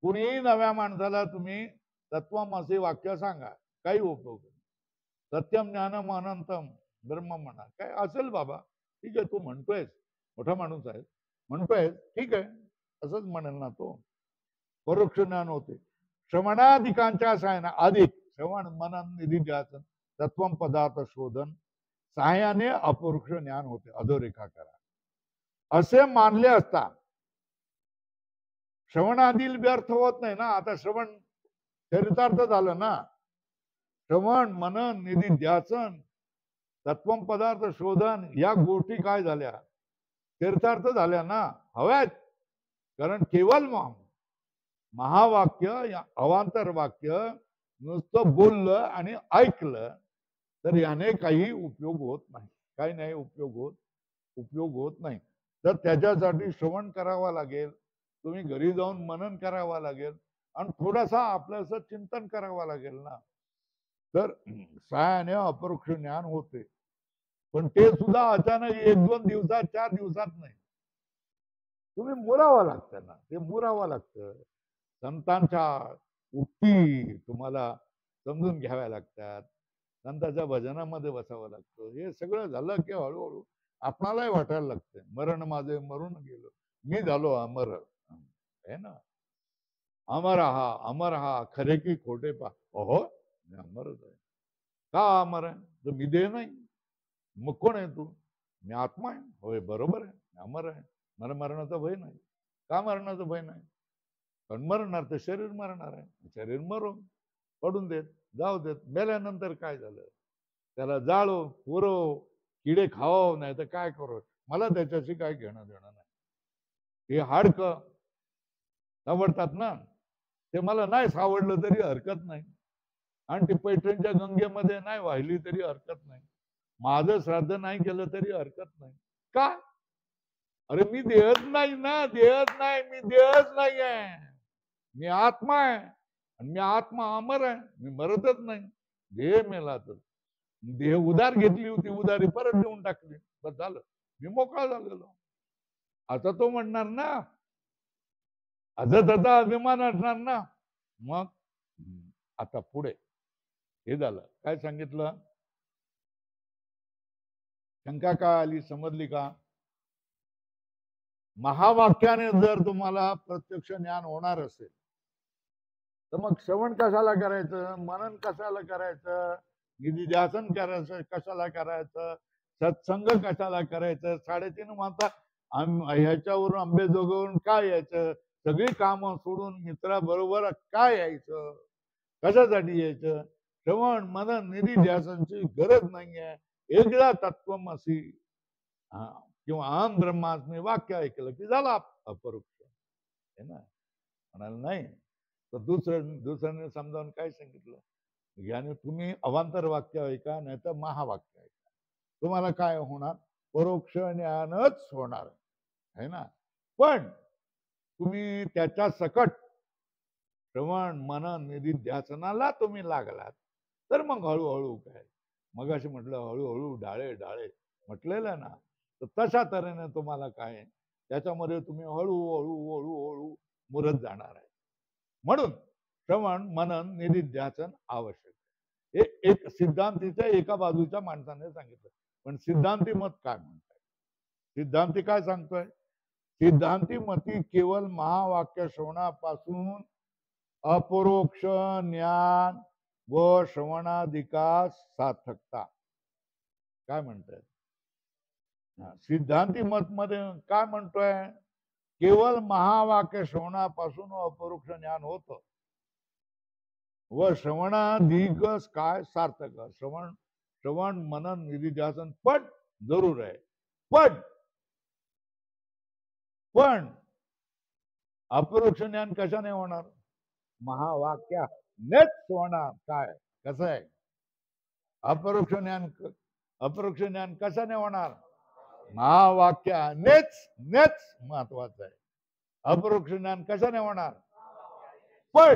कुणीही नव्या माणसाला तुम्ही तत्वमसी वाक्य सांगा, काही उपयोग नाही. सत्यम ज्ञानम अनंतम ब्रह्म म्हणा, काय असेल बाबा, ठीक आहे, तू म्हणतोयस, मोठा माणूस आहे, म्हणतोय, ठीक आहे, असंच म्हणेल ना तो. परोक्ष ज्ञान होते. श्रवणाधिकांच्या साहाय्याने, अधिक श्रवण मनन निधी ध्यासन तत्वम पदार्थ शोधन साहाय्याने अपरोक्ष ज्ञान होते. अधोरेखा करा असे मानले असता श्रवणाधील व्यर्थ होत नाही ना. आता श्रवण चरितार्थ झालं ना. श्रवण मनन निधी ध्यासन तत्वम पदार्थ शोधन या गोष्टी काय झाल्या? चरितार्थ झाल्या ना, हव्यात. कारण केवळ महावाक्य या अवांतर वाक्य नुसतं बोललं आणि ऐकलं तर याने काही उपयोग होत नाही. काही नाही उपयोग होत नाही. तर त्याच्यासाठी श्रवण करावा लागेल, तुम्ही घरी जाऊन मनन करावा लागेल आणि थोडासा आपल्याचं चिंतन करावं लागेल ना. तर सायाने अपरोक्ष ज्ञान होते. पण ते सुद्धा अचानक 1-2 दिवसात 4 दिवसात नाही. तुम्ही मुरावं लागतं ना, ते मुरावं लागतं. संतांच्या उक्ती तुम्हाला समजून घ्याव्या लागतात. संतांच्या भजनामध्ये बसावं लागतं. हे सगळं झालं की हळूहळू आपणालाही वाटायला लागतं, मरण माझे मरून गेलो, मी झालो अमर. है ना. अमर हा खरे की खोटे पा. हो, मी अमरच आहे. का अमर आहे? तर मी देह नाही. मग कोण आहे तू? मी आत्मा आहे. होय, बरोबर आहे, अमर आहे. मला मरणाचा भय नाही. का मरणाचं भय नाही? पण मरणार तर शरीर मरणार आहे. शरीर मरून पडून देत, जाऊ देत. मेल्यानंतर काय झालं? त्याला जाळो, पुरव, किडे खाओ, नाही तर काय करो, मला त्याच्याशी काय घेणं देणं नाही. हे हाडकं आवडतात ना, ते मला नाही सावडलं तरी हरकत नाही. आणि ती पैठणच्या गंगेमध्ये नाही वाहिली तरी हरकत नाही. माझं श्राद्ध नाही केलं तरी हरकत नाही. का? अरे मी देहच नाही ना, देहच नाही, मी देहच नाही आहे. मी आत्मा आहे आणि मी आत्मा अमर आहे. मी मरतच नाही. देह मेला तर देह उधार घेतली होती, उधारी परत देऊन टाकली, बस झालं, मी मोकळा झालेलो. आता तो म्हणणार ना, त्याचा अभिमान असणार ना. मग आता पुढे हे झालं, काय सांगितलं? शंका काय आली, समजली का? महावाक्याने जर तुम्हाला प्रत्यक्ष ज्ञान होणार असेल तर मग श्रवण कशाला करायचं, मनन कशाला करायचं, निधिध्यासन करायचं कशाला करायचं, सत्संग कशाला करायचं? 3:30 म्हणता ह्याच्यावरून आंबेजोगाईवरून काय यायचं? सगळी कामं सोडून मित्राबरोबर काय यायचं? कशासाठी यायचं? श्रवण मनन निधिध्यासनची गरज नाहीये. एकदा तत्वमसी किंवा अहम ब्रह्मास्मी वाक्य ऐकलं की झाला अपरोक्ष. है ना. म्हणाल नाही तर दुसऱ्याने समजावून काय सांगितलं? याने तुम्ही अवांतर वाक्य ऐका, नाही तर महावाक्य ऐका. तुम्हाला काय होणार? परोक्ष ज्ञानच होणार आहे ना. पण तुम्ही त्याच्या सकट श्रवण मनन निधिध्यासनाला तुम्ही लागलात तर मग हळूहळू काय, मग असे म्हटलं हळूहळू डाळे डाळे म्हटलेलं ना, तर तशा तऱ्हेने तुम्हाला काय त्याच्यामध्ये तुम्ही हळूहळू हळूहळू मुरत जाणार आहे. म्हणून श्रवण मनन निधिध्यासन आवश्यक आहे. हे एक सिद्धांतीच्या एका बाजूच्या माणसाने सांगितलं. पण सिद्धांती मत काय म्हणताय? सिद्धांती काय सांगतोय? सिद्धांती मती केवळ महावाक्य श्रवणापासून अपरोक्ष ज्ञान व श्रवणाधिकास सार्थकता. काय म्हणताय? सिद्धांती मत मध्ये काय म्हणतोय? केवळ महावाक्य श्रवणापासून अपरोक्ष ज्ञान होतं व श्रवणाधिकच काय सार्थक. श्रवण मनन निधिध्यासन पण जरूर आहे. पण अपरोक्ष ज्ञान कशाने होणार? महावाक्यानेच होणार. काय कसं आहे? अपरोक्ष ज्ञान कशाने होणार? महावाक्यानेच महत्वाचं आहे. अपरोक्ष ज्ञान कशाने होणार? पण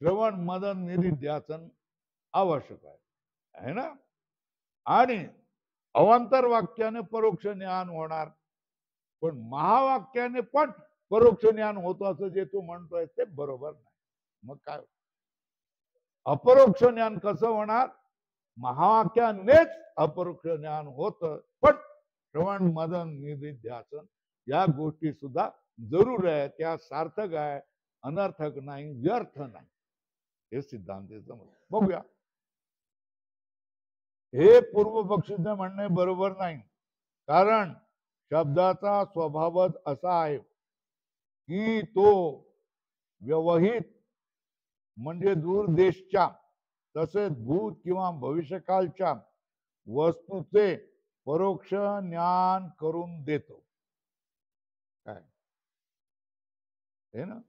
श्रवण मनन निधिध्यासन आवश्यक आहे ना. आणि अवांतर वाक्याने परोक्ष ज्ञान होणार, पण महावाक्याने पण परोक्ष ज्ञान होतं असं जे तू म्हणतोय ते बरोबर नाही. मग काय? अपरोक्ष ज्ञान कसं होणार? महावाक्यानेच अपरोक्ष ज्ञान होतं, पण श्रवण मनन निधिध्यासन या गोष्टी सुद्धा जरूर आहे. त्या सार्थक आहे, अनर्थक नाही, व्यर्थ नाही. हे सिद्धांताचं मत. बघूया. हे पूर्व पक्षीचे म्हणणे बरोबर नाही. कारण शब्दाचा स्वभावच असा आहे की तो व्यवहित म्हणजे दूरदेशच्या तसेच भूत किंवा भविष्यकालच्या वस्तूचे परोक्ष ज्ञान करून देतो. काय हे ना,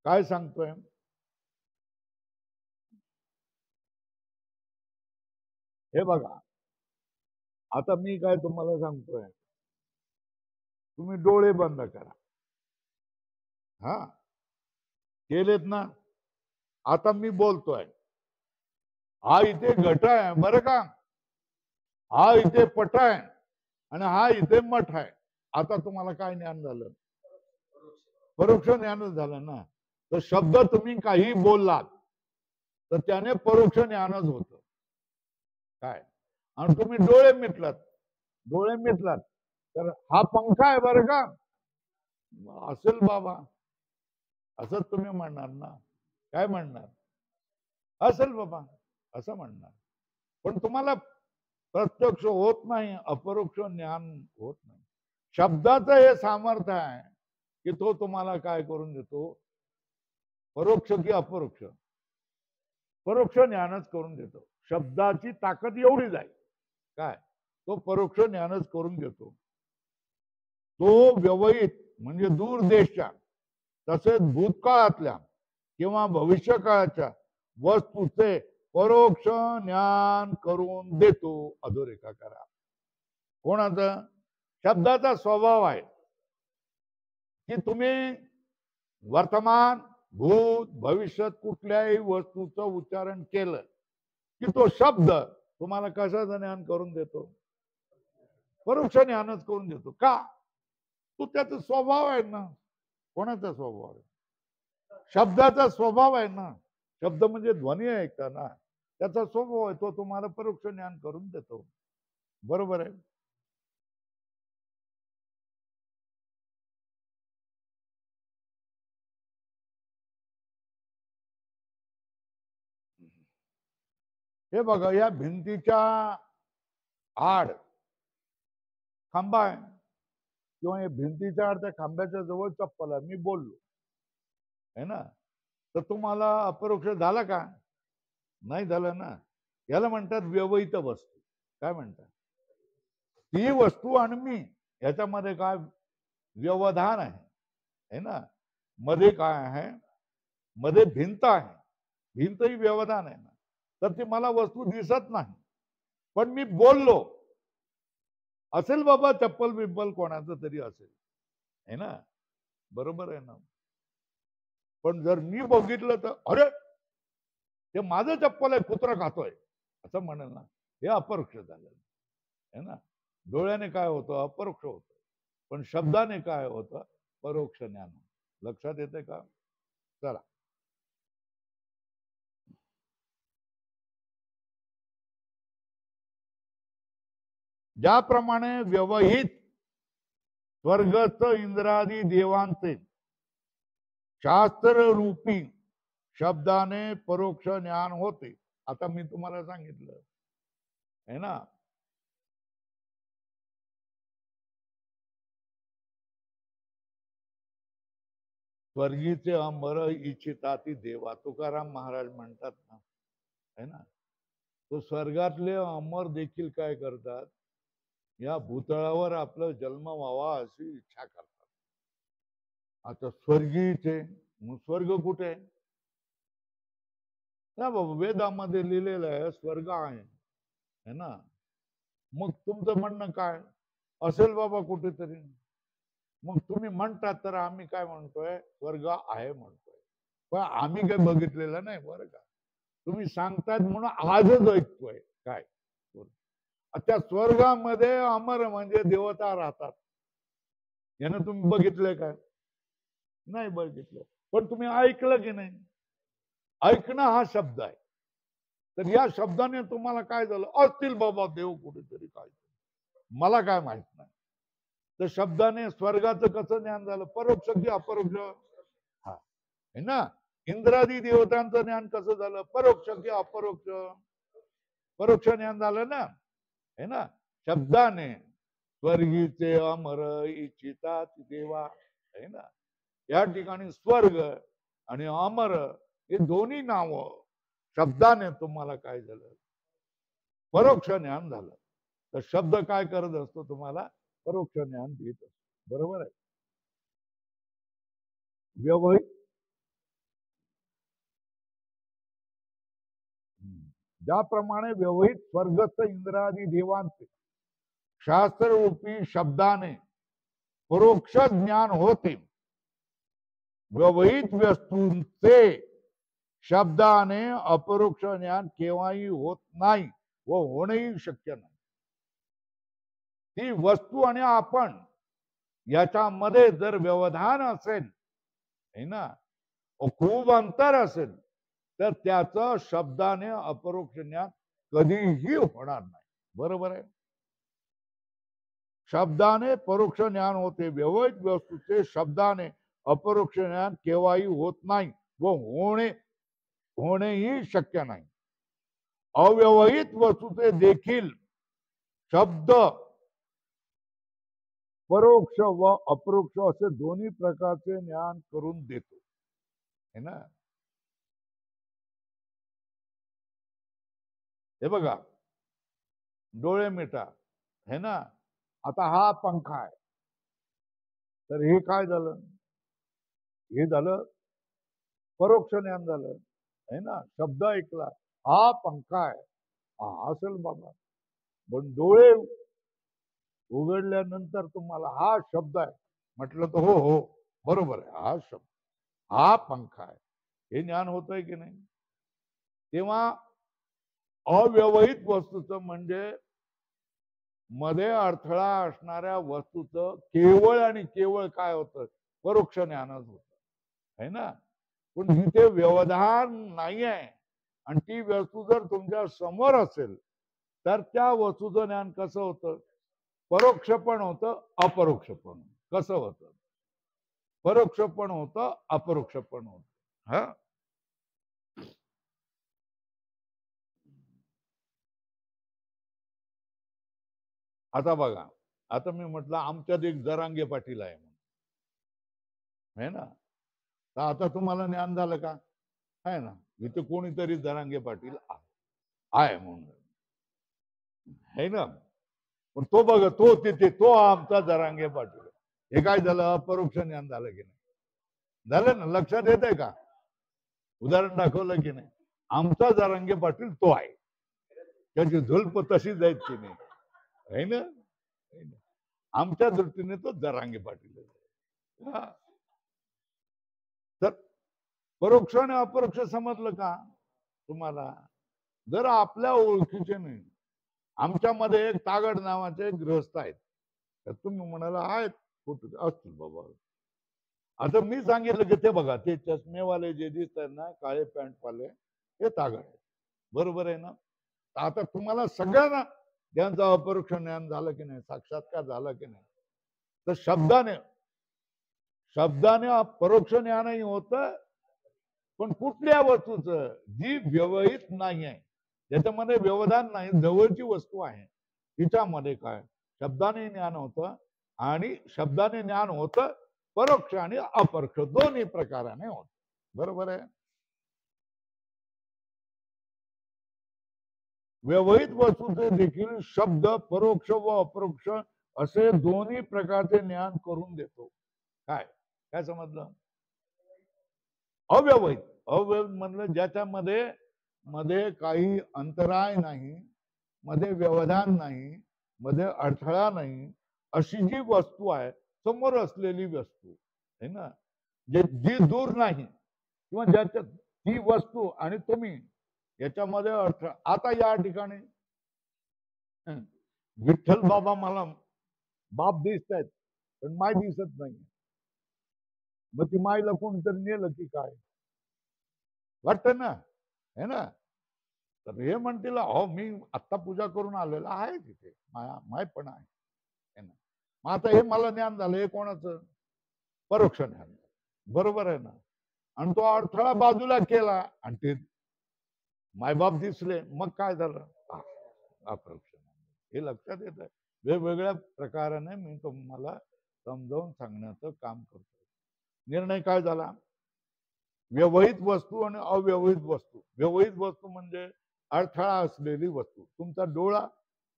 काय सांगतोय? हे बघा, आता मी काय तुम्हाला सांगतोय, तुम्ही डोळे बंद करा. हा केलेत ना? आता मी बोलतोय, हा इथे घट आहे बरं का, हा इथे पट आहे आणि हा इथे मठ आहे. आता तुम्हाला काय ज्ञान झालं? परोक्ष ज्ञानच झालं ना. तर शब्द तुम्ही काही बोललात तर त्याने परोक्ष ज्ञानच होत. काय? आणि तुम्ही डोळे मिटलात तर हा पंखा आहे बरं का, असेल बाबा असंच तुम्ही म्हणणार ना. काय म्हणणार? असेल बाबा असं म्हणणार. पण तुम्हाला प्रत्यक्ष होत नाही, अपरोक्ष ज्ञान होत नाही. शब्दाचं हे सामर्थ्य आहे की तो तुम्हाला काय करून देतो? परोक्ष की अपरोक्ष? परोक्ष ज्ञानच करून देतो. शब्दाची ताकद एवढीच आहे. काय? तो परोक्ष ज्ञानच करून देतो. तो व्यवहित म्हणजे दूर देशच्या तसेच भूतकाळातल्या किंवा भविष्य काळाच्या वस्तूचे परोक्ष ज्ञान करून देतो. अधोरेखा करा. कोणाचा? शब्दाचा स्वभाव आहे की तुम्ही वर्तमान भूत भविष्यात कुठल्याही वस्तूचं उच्चारण केलं की तो शब्द तुम्हाला कशाचं ज्ञान करून देतो? परोक्ष ज्ञानच करून देतो. का? तो त्याचा स्वभाव आहे ना. कोणाचा स्वभाव आहे? शब्दाचा स्वभाव आहे ना. शब्द म्हणजे ध्वनी ऐकता ना, त्याचा स्वभाव आहे. तो तुम्हाला परोक्ष ज्ञान करून देतो. बरोबर आहे. हे बघा, या भिंतीच्या आड खांबा आहे किंवा या भिंतीच्या आड त्या खांब्याच्या जवळ चप्पल आहे. मी बोललो है ना, तर तुम्हाला अपरोक्ष झाला का? नाही झालं ना. याला म्हणतात व्यवहित वस्तू. काय म्हणतात? ती वस्तू आणि मी याच्यामध्ये काय व्यवधान आहे है ना. मध्ये काय आहे? मध्ये भिंत आहे. भिंत ही व्यवधान आहे ना. तर ती मला वस्तू दिसत नाही. पण मी बोललो असेल बाबा, चप्पल बिप्पल कोणाचं तरी असेल, है ना, बरोबर आहे ना. पण जर मी बघितलं तर अरे ते माझं चप्पल आहे, कुत्रा खातोय असं म्हणेल ना, हे अपरोक्ष झालं, है ना. डोळ्याने काय होतं, अपरोक्ष होतं. पण शब्दाने काय होतं, परोक्ष ज्ञान. लक्षात येते का? चला, ज्याप्रमाणे व्यवहित स्वर्गस्थ इंद्रादी देवांचे शास्त्र रूपी शब्दाने परोक्ष ज्ञान होते. आता मी तुम्हाला सांगितलं है ना, स्वर्गीचे अमर इच्छिताती देवा, तुकाराम महाराज म्हणतात ना, है ना. तो स्वर्गातले अमर देखील काय करतात, या भूतळावर आपलं जन्म व्हावा अशी इच्छा करतात. आता स्वर्गीचे, स्वर्ग कुठे ना बाबा, वेदामध्ये लिहिलेलं आहे स्वर्ग आहे, है ना. मग तुमचं म्हणणं काय असेल बाबा कुठेतरी, मग तुम्ही म्हणतात तर आम्ही काय म्हणतोय, स्वर्ग आहे म्हणतोय, पण आम्ही काही बघितलेलं नाही बरं का. तुम्ही सांगतात म्हणून आजच ऐकतोय काय. त्या स्वर्गामध्ये अमर म्हणजे देवता राहतात, यानं तुम्ही बघितलंय काय? नाही बघितलं, पण तुम्ही ऐकलं की नाही? ऐकणं हा शब्द आहे. तर या शब्दाने तुम्हाला काय झालं, असतील बाबा देव कुठेतरी, काय मला काय माहित नाही. तर शब्दाने स्वर्गाचं कसं ज्ञान झालं, परोक्ष की अपरोक्ष? हा, है ना. इंद्रादी देवतांचं ज्ञान कसं झालं, परोक्ष की अपरोक्ष? परोक्ष ज्ञान झालं ना, है ना. शब्दाने स्वर्गीचे अमर इच्छितात देवा, है ना. या ठिकाणी स्वर्ग आणि अमर हे दोन्ही नाव शब्दाने तुम्हाला काय झालं, परोक्ष ज्ञान झालं. तर शब्द काय करत असतो, तुम्हाला परोक्ष ज्ञान देत असतो, बरोबर आहे. व्यवहित, ज्याप्रमाणे व्यवहित स्वर्गस्थ इंद्रादी देवांचे शास्त्ररूपी शब्दाने परोक्ष ज्ञान होते, व्यवहित वस्तूंचे शब्दाने अपरोक्ष ज्ञान केव्हाही होत नाही व होणेही शक्य नाही. ती वस्तू आणि आपण याच्यामध्ये जर व्यवधान असेल, है ना, खूप अंतर असेल, तर त्याचं शब्दाने अपरोक्ष ज्ञान कधीही होणार नाही, बरोबर आहे. शब्दाने परोक्ष ज्ञान होते, व्यवहित वस्तूचे शब्दाने अपरोक्ष ज्ञान केव्हाही होत नाही व होणेही शक्य नाही. अव्यवहित वस्तूचे देखील शब्द परोक्ष व अपरोक्ष असे दोन्ही प्रकारचे ज्ञान करून देतो, है ना. हे बघा, डोळे मिटा, है ना. आता हा पंखा आहे, तर हे काय झालं, हे झालं परोक्ष ज्ञान झालं, है ना. शब्द ऐकला, हा पंखा आहे, हा असेल बाबा. पण डोळे उघडल्यानंतर तुम्हाला हा शब्द आहे म्हटलं तर हो हो बरोबर आहे, हा शब्द, हा पंखा आहे, हे ज्ञान होतंय की नाही. तेव्हा अव्यवहित वस्तूचं म्हणजे मध्ये अडथळा असणाऱ्या वस्तूचं केवळ आणि केवळ काय होतं, परोक्ष ज्ञानच होत, है ना. पण जिथे व्यवधान नाही आहे आणि ती वस्तू जर तुमच्या समोर असेल, तर त्या वस्तूचं ज्ञान कसं होतं, परोक्ष पण होतं, अपरोक्ष पण. कसं होतं, परोक्ष पण होतं, अपरोक्ष पण होतं. हा, आता बघा, आता मी म्हटलं आमच्यात एक जरांगे पाटील आहे म्हणून, है ना. तर आता तुम्हाला ज्ञान झालं का, आहे ना. इथे कोणीतरी जरांगे पाटील आहे म्हणून, है ना. पण तो बघा, तो तिथे, तो आमचा जरांगे पाटील, हे काय झालं, अपरोक्ष ज्ञान झालं की नाही, झालं ना. लक्षात येत आहे का, उदाहरण दाखवलं की नाही. आमचा जरांगे पाटील तो आहे, त्याची झुल्प तशीच आहेत की नाही, आहे ना? आमच्या दृष्टीने तो जरांगे पाटील आहे. तर परोक्ष आणि अपरोक्ष समजलं का तुम्हाला? जर आपल्या ओळखीचे नाही, आमच्यामध्ये एक तागड नावाचे गृहस्थ आहेत, तर तुम्ही म्हणाला आहेत कुठे असतील बाबा. आता मी सांगितलं की ते बघा ते चष्मेवाले जे दिसतात ना, काळे पॅन्ट वाले, हे तागड आहेत, बरोबर आहे ना? आता तुम्हाला सगळ्यांना त्यांचं अपरोक्ष ज्ञान झालं की नाही, साक्षात्कार झाला की नाही? तर शब्दाने परोक्ष ज्ञानही होत, पण कुठल्या वस्तूचं जी व्यवहित नाही आहे, त्याच्यामध्ये व्यवधान नाही, जवळची वस्तू आहे, तिच्यामध्ये काय शब्दाने ज्ञान होतं. आणि शब्दाने ज्ञान होतं परोक्ष आणि अपरोक्ष दोन्ही प्रकाराने होत, बरोबर आहे? व्यवहित वस्तूचे देखील शब्द परोक्ष व अपरोक्ष असे दोन्ही प्रकारचे ज्ञान करून देतो. काय काय समजलं? अव्यवहित म्हणलं ज्याच्यामध्ये मध्ये काही अंतराय नाही, मध्ये व्यवधान नाही, मध्ये अडथळा नाही, अशी जी वस्तू आहे, समोर असलेली वस्तू आहे ना, जी दूर नाही, किंवा ज्याच्यात ती वस्तू आणि तुम्ही याच्यामध्ये अडथळा. आता या ठिकाणी विठ्ठल बाबा मला बाप दिसत आहेत, पण माय दिसत नाही. मग ती मायला कोणीतरी नेलं की काय वाटतं ना, है ना? तर हे म्हणतील अहो मी आत्ता पूजा करून आलेला आहे तिथे, माय पण आहे ना. मग आता हे मला ज्ञान झालं, हे कोणाचं? परोक्ष ज्ञान, बरोबर आहे ना? आणि तो अडथळा बाजूला केला आणि ते मायबाप दिसले, मग काय झालं? अपरोक्ष. हे लक्षात येत आहे. वेगवेगळ्या प्रकाराने मी तुम्हाला समजावून सांगण्याचं काम करतो. निर्णय काय झाला? व्यवहित वस्तू आणि अव्यवहित वस्तू. व्यवहित वस्तू म्हणजे अडथळा असलेली वस्तू, तुमचा डोळा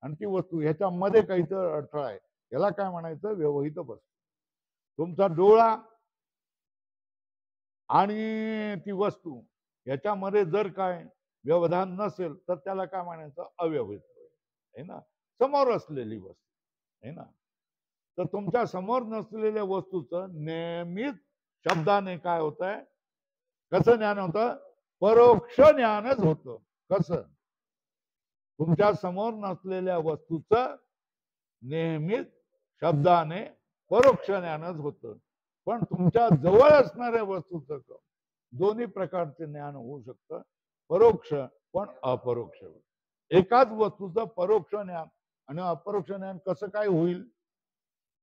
आणि ती वस्तू ह्याच्यामध्ये काहीतरी अडथळा आहे, याला काय म्हणायचं? व्यवहित वस्तू. तुमचा डोळा आणि ती वस्तू याच्यामध्ये जर काय व्यवधान नसेल तर त्याला काय म्हणायचं? अव्यवहित आहे ना, समोर असलेली वस्तू आहे ना. तर तुमच्या समोर नसलेल्या वस्तूचं नेहमीच शब्दाने काय होत आहे? कसं ज्ञान होतं? परोक्ष ज्ञानच होतं. कसं? तुमच्या समोर नसलेल्या वस्तूचं नेहमीच शब्दाने परोक्ष ज्ञानच होतं. पण तुमच्या जवळ असणाऱ्या वस्तूचं दोन्ही प्रकारचे ज्ञान होऊ शकतं, परोक्ष पण अपरोक्ष. एकाच वस्तूचं परोक्ष ज्ञान आणि अपरोक्ष ज्ञान कसं काय होईल?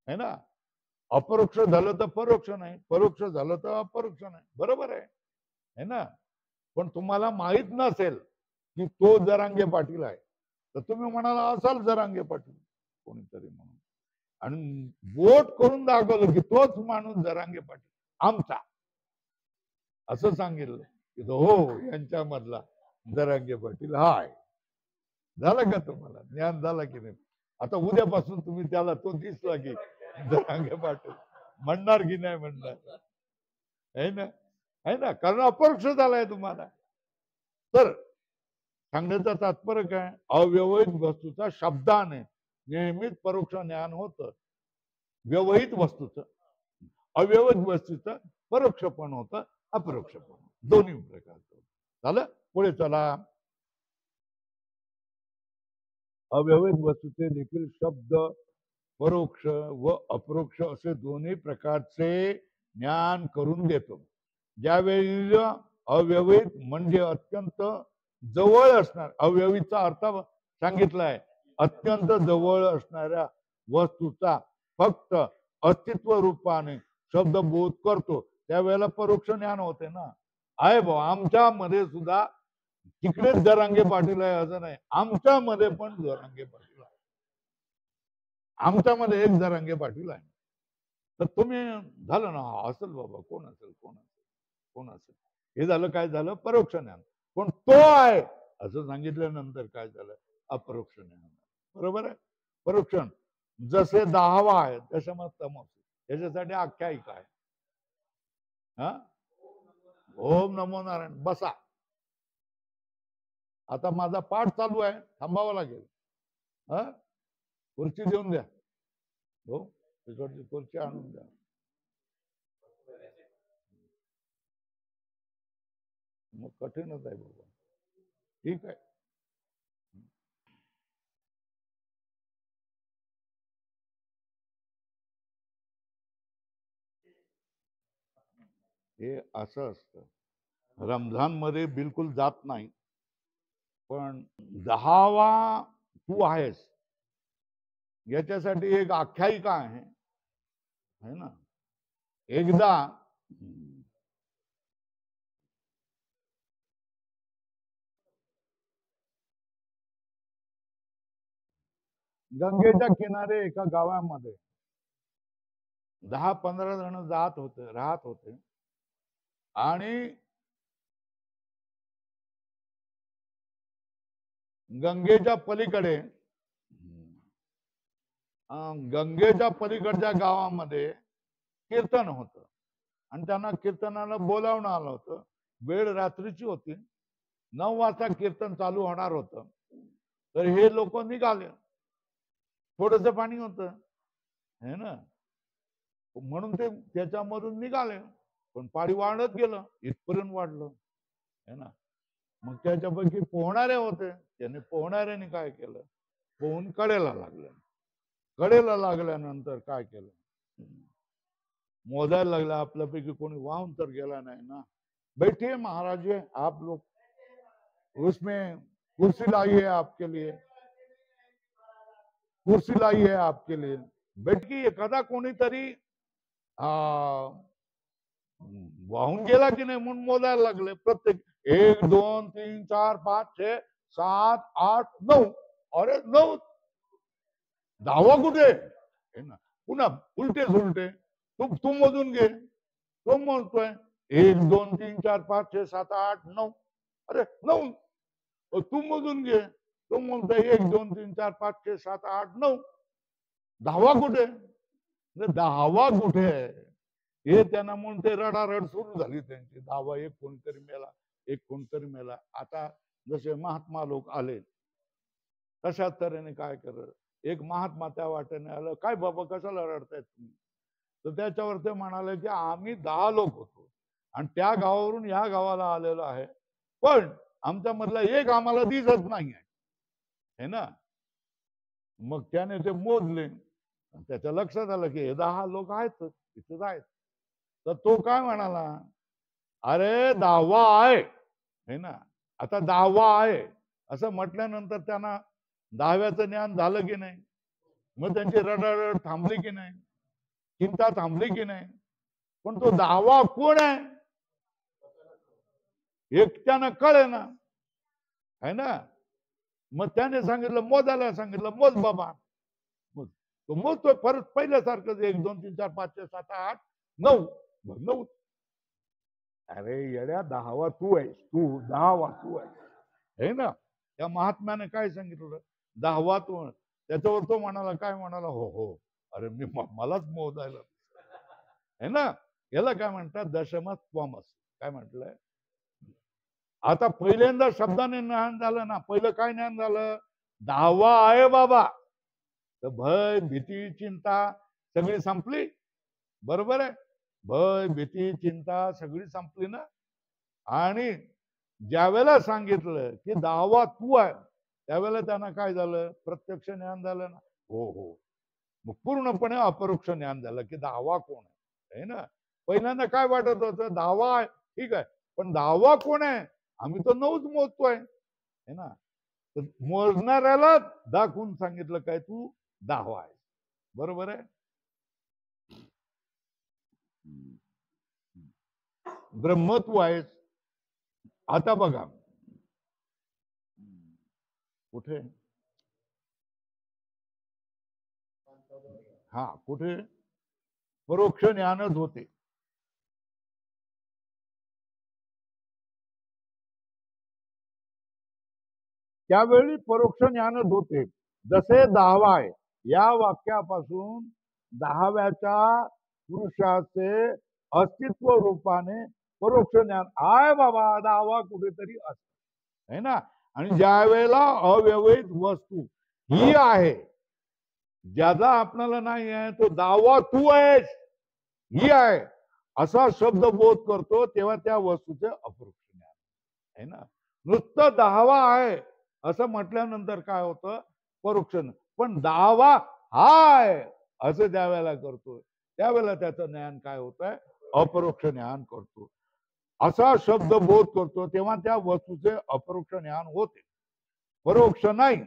है ना? अपरोक्ष झालं तर परोक्ष नाही, परोक्ष झालं तर अपरोक्ष नाही, बरोबर आहे, है ना? पण तुम्हाला माहित नसेल की तो जरांगे पाटील आहे, तर तुम्ही म्हणाला असाल जरांगे पाटील कोणीतरी म्हणून, आणि बोट करून दाखवलं की तोच माणूस जरांगे पाटील आमचा, असं सांगितलं की हो यांच्यामधला जरांगे पाटील हा आहे. झालं का तुम्हाला ज्ञान? झालं की नाही? आता उद्यापासून तुम्ही त्याला तो दिसला की जरांगे पाटील म्हणणार की नाही म्हणणार? आहे ना, आहे ना, कारण अपरोक्ष झालाय तुम्हाला. तर सांगण्याचं तात्पर्य काय? अव्यवहित वस्तूचा शब्दाने नेहमीच परोक्ष ज्ञान होतं, व्यवहित वस्तूचं अव्यवहित वस्तूचं परोक्ष पण होतं, अपरोक्ष पण, दोन्ही प्रकारचं. झालं? पुढे चला. अव्यवहित वस्तूचे देखील शब्द परोक्ष व अपरोक्ष असे दोन्ही प्रकारचे ज्ञान करून देतो. ज्यावेळी अव्यवहित म्हणजे अत्यंत जवळ असणार, अव्यवहितचा अर्थ सांगितलाय, अत्यंत जवळ असणाऱ्या वस्तूचा फक्त अस्तित्व रूपाने शब्द बोध करतो, त्यावेळेला परोक्ष ज्ञान होते ना. आहे भाऊ, आमच्यामध्ये सुद्धा तिकडेच जरांगे पाटील आहे असं नाही, आमच्यामध्ये पण जरांगे पाटील आहे, आमच्यामध्ये एक जरांगे पाटील आहे. तर तुम्ही झालं ना, असेल बाबा, कोण असेल कोण असेल कोण असेल, हे झालं. काय झालं? परोक्ष ज्ञान. पण तो आहे असं सांगितल्यानंतर काय झालं? अपरोक्ष ज्ञान. बरोबर आहे? परोक्ष जसे 10 आहे तसे मग तमस, याच्यासाठी आख्यायिका आहे. हा, ओम नमो नारायण. बसा. आता माझा पाठ चालू आहे, थांबावं लागेल. हा, खुर्ची देऊन द्या. हो, तिकडची खुर्ची आणून द्या. मग कठीणच आहे बाबा. ठीक आहे. हे असं असतं, रमजान मध्ये बिलकुल जात नाही, पण 10वा तू आहेस याच्यासाठी एक आख्यायिका आहे ना. एकदा गंगेच्या किनारे एका गावामध्ये 10-15 जण राहत होते. आणि गंगेच्या पलीकडच्या गावामध्ये कीर्तन होतं आणि त्यांना कीर्तनाला बोलावणं आलं होतं. वेळ रात्रीची होती, 9 वाजता कीर्तन चालू होणार होतं. तर हे लोक निघाले. थोडस पाणी होतं है ना, म्हणून ते त्याच्यामधून निघाले. पण पाणी वाढत गेलं, इथपर्यंत वाढलं है ना. मग त्याच्यापैकी पोहणारे होते, त्याने पोहणाऱ्याने काय केलं, पोहून कडेला लागल्यानंतर काय केलं, मोजायला लागला. आपल्यापैकी कोणी वाहून तर गेला नाही ना. बैठिए महाराज जी, आप लोग उसमें कुर्सी लाई है आपके लिए, कुर्सी लाई है आपके लिए, बैठ की. एखादा कोणीतरी वाहून गेला की नाही म्हणून मोजायला लागले. प्रत्येक 1 2 3 4 5 6 7 8 9. अरे 9, 10वा कुठे ना. पुन्हा उलटे तू मोजून घे. तो मोजतोय 1 2 3 4 5 6 7 8 9. अरे 9. तू मोजून घे. तो म्हणतोय 1 2 3 4 5 6 7 8 9. 10वा कुठे, 10वा कुठे हे त्यांना म्हणून ते रडारड सुरू झाली त्यांची. 10वा एक कोणतरी मेला. आता जसे महात्मा लोक आले तशा तऱ्हेने काय करत, एक महात्मा त्या वाटेने आलं. काय बाबा कशाला रडतायत तुम्ही? तर त्याच्यावर ते म्हणाले की आम्ही 10 लोक होतो आणि त्या गावावरून या गावाला आलेलो आहे, पण आमच्या मधला एक आम्हाला दिसत नाही आहे ना. मग त्याने ते मोजले, त्याच्या लक्षात आलं की हे 10 लोक आहेत इथेच आहेत. तर तो काय म्हणाला, अरे 10वा आहे ना. आता 10वा आहे असं म्हटल्यानंतर त्यांना 10व्याचं ज्ञान झालं की नाही. मग त्यांची रडरड थांबली की नाही, चिंता थांबली की नाही. पण तो 10वा कोण आहे एकट्यानं कळे ना है ना. मग त्याने सांगितलं, मोजायला सांगितलं, मोज बाबा. तो मोजतोय परत पहिल्यासारखं 1 2 3 4 5 6 7 8 9. 9. अरे येड्या, 10वा तू आहेस, तू 10वा तू आहेस है ना. त्या महात्म्याने काय सांगितलं, 10वा तू. त्याच्यावर तो म्हणाला, काय म्हणाला, हो हो अरे मी मलाच मोजायला है ना. याला काय म्हणतात, दशमस त्वमस. काय म्हटलंय, आता पहिल्यांदा शब्दाने ज्ञान झालं ना. पहिलं काय ज्ञान झालं, 10वा आहे बाबा. तर भय भीती चिंता सगळी संपली. बरोबर आहे, भय भीती चिंता सगळी संपली ना. आणि ज्यावेळेला सांगितलं की 10वा तू आहे, त्यावेळेला त्यांना काय झालं, प्रत्यक्ष ज्ञान झालं ना. हो हो. मग पूर्णपणे अपरोक्ष ज्ञान झालं की 10वा कोण आहे ना. पहिल्यांदा काय वाटत होतं, 10वा आहे ठीक आहे, पण 10वा कोण आहे, आम्ही तर 9च मोजतोय है ना. तर मोजणाऱ्याला दाखवून सांगितलं काय, तू 10वा आहे. बरोबर आहे. ब्रह्मत्व आहेस. आता बघा कुठे, हा कुठे परोक्ष ज्ञानच होते. त्यावेळी परोक्ष ज्ञानच होते. जसे 10वा आहे या वाक्यापासून 10व्याच्या पुरुषाचे अस्तित्व रूपाने परोक्ष ज्ञान आहे बाबा. 10वा कुठेतरी असत है ना. आणि ज्या वेळेला अव्यवहित वस्तू ही आहे, ज्याचा आपल्याला नाही आहे तो दावा तू आहेस ही आहे असा शब्द बोध करतो, तेव्हा त्या वस्तूचे अपरोक्ष ज्ञान आहे ना. नुसतं दावा आहे असं म्हटल्यानंतर काय होतं, परोक्ष. पण दावा हाय असं ज्या वेळेला करतो त्यावेळेला त्याचं ज्ञान काय होत आहे, अपरोक्ष ज्ञान करतो. असा शब्द बोध करतो तेव्हा त्या वस्तूचे अपरोक्ष ज्ञान होते, परोक्ष नाही.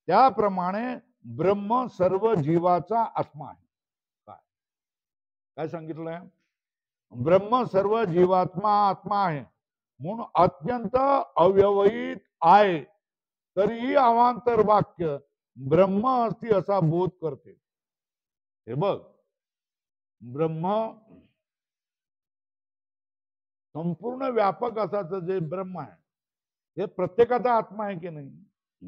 त्याप्रमाणे ब्रह्म सर्व जीवाचा आत्मा आहे. काय काय सांगितलंय, ब्रह्म सर्व जीवात्मा आत्मा आहे म्हणून अत्यंत अव्यवहित आहे, तरीही अवांतर वाक्य ब्रह्म असती असा बोध करते. हे बघ, ब्रह्म संपूर्ण व्यापक असाचं जे ब्रह्म आहे हे प्रत्येकाचा आत्मा आहे की नाही,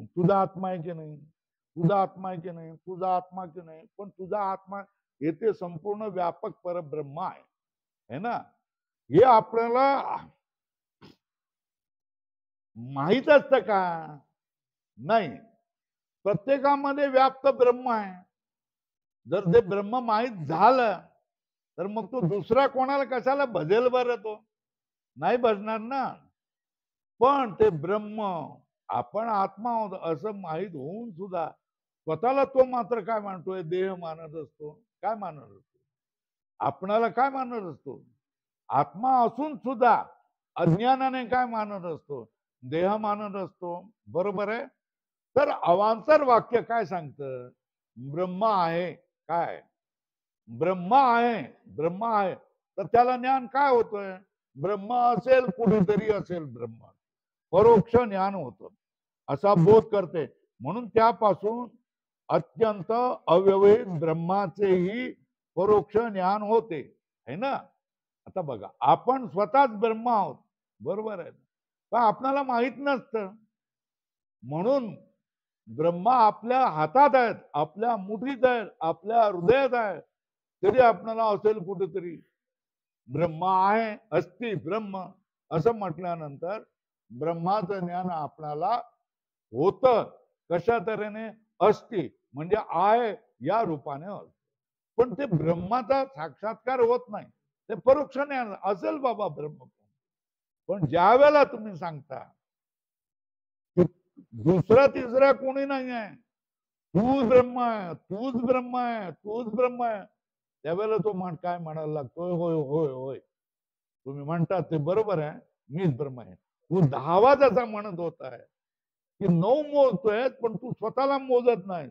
तुझा आत्मा आहे की नाही, तुझा आत्मा आहे की नाही, तुझा आत्मा की नाही, पण तुझा आत्मा हे ते संपूर्ण व्यापक परब्रह्म आहे ना. हे आपल्याला माहित असतं का, नाही. प्रत्येकामध्ये व्याप्त ब्रह्म आहे. जर ते ब्रह्म माहित झालं तर मग तो दुसरा कोणाला कशाला भजेल बरं, तो नाही भजणार ना. पण ते ब्रह्म आपण आत्मा आहोत असं माहीत होऊन सुद्धा स्वतःला तो मात्र काय मानतोय, देह मानत असतो. काय मानत असतो, आपणाला काय मानत असतो, आत्मा असून सुद्धा अज्ञानाने काय मानत असतो, देह मानत असतो. बरोबर आहे. तर अवांतर वाक्य काय सांगतं, ब्रह्म आहे. काय ब्रह्म आहे, ब्रह्म आहे. तर त्याला ज्ञान काय होतंय, ब्रह्म असेल कुठेतरी असेल ब्रह्म, परोक्ष ज्ञान होतं असा बोध करते. म्हणून त्यापासून अत्यंत अव्यवहित ब्रह्माचेही परोक्ष ज्ञान होते, है ना. आता बघा, आपण स्वतःच ब्रह्म आहोत, बरोबर आहे, पण आपल्याला माहित नसतं. म्हणून ब्रह्मा आपल्या हातात आहेत, आपल्या मुठीत आहेत, आपल्या हृदयात आहे, तरी आपल्याला असेल कुठेतरी ब्रह्म आहे, अस्ति ब्रह्म असं म्हटल्यानंतर ब्रह्माचं ज्ञान आपल्याला होतं. कशा तऱ्हेने, अस्ति म्हणजे आहे या रूपाने. पण ते ब्रह्माचा साक्षात्कार होत नाही, ते परोक्ष ज्ञान असेल बाबा ब्रह्म. पण ज्या वेळेला तुम्ही सांगता दुसरा तिसरा कोणी नाही आहे, तूच ब्रह्म आहे, तूच ब्रह्म आहे, तूच ब्रह्म आहे, त्यावेळेला तो काय म्हणायला लागतोय, होय होय होय तुम्ही म्हणतात ते बरोबर आहे, मीच ब्रह्म आहे. तू 10 जसा म्हणत होत आहे की 9 मोजतोय, पण तू स्वतःला मोजत नाही.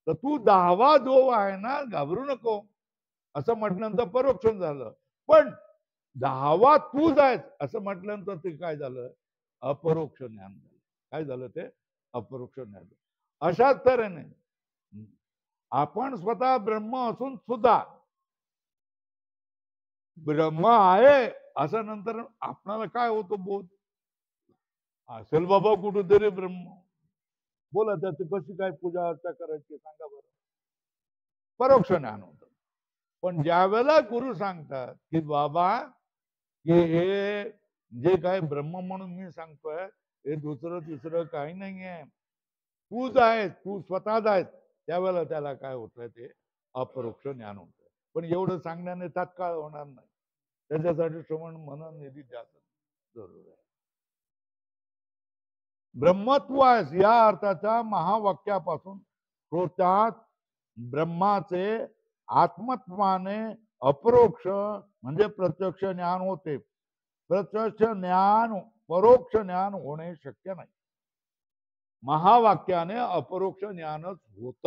तर तू 10 जो आहे ना, घाबरू नको असं म्हटल्यानंतर परोक्ष झालं. पण 10 तूच आहेस असं म्हटल्यानंतर ते काय झालं, अपरोक्ष ज्ञान झालं. काय झालं ते, अपरोक्ष ज्ञान. अशाच तऱ्हेने आपण स्वतः ब्रह्म असून सुद्धा ब्रह्म आहे असं नंतर आपणाला काय होतं बोध, असेल बाबा कुठेतरी ब्रह्म. बोला त्याची कशी काय पूजा अर्चा करायची सांगा बरं, परोक्ष ज्ञान होतं. पण ज्या वेळेला गुरु सांगतात की बाबा की हे जे काय ब्रह्म म्हणून मी सांगतोय हे दुसरं तिसरं काही नाहीये, तूच आहेस, तू स्वतःच आहेस, त्यावेळेला त्याला काय होतंय, ते अपरोक्ष ज्ञान होत. पण एवढं सांगण्याने तात्काळ होणार नाही, त्याच्यासाठी श्रवण मनन निधी जास्त जरूर आहे. ब्रह्मत्व आहेस या अर्थाच्या महावाक्यापासून श्रोत्यात ब्रह्माचे आत्मत्वाने अपरोक्ष म्हणजे प्रत्यक्ष ज्ञान होते. प्रत्यक्ष ज्ञान परोक्ष ज्ञान होणे शक्य नाही. महावाक्याने अपरोक्ष ज्ञानच होत,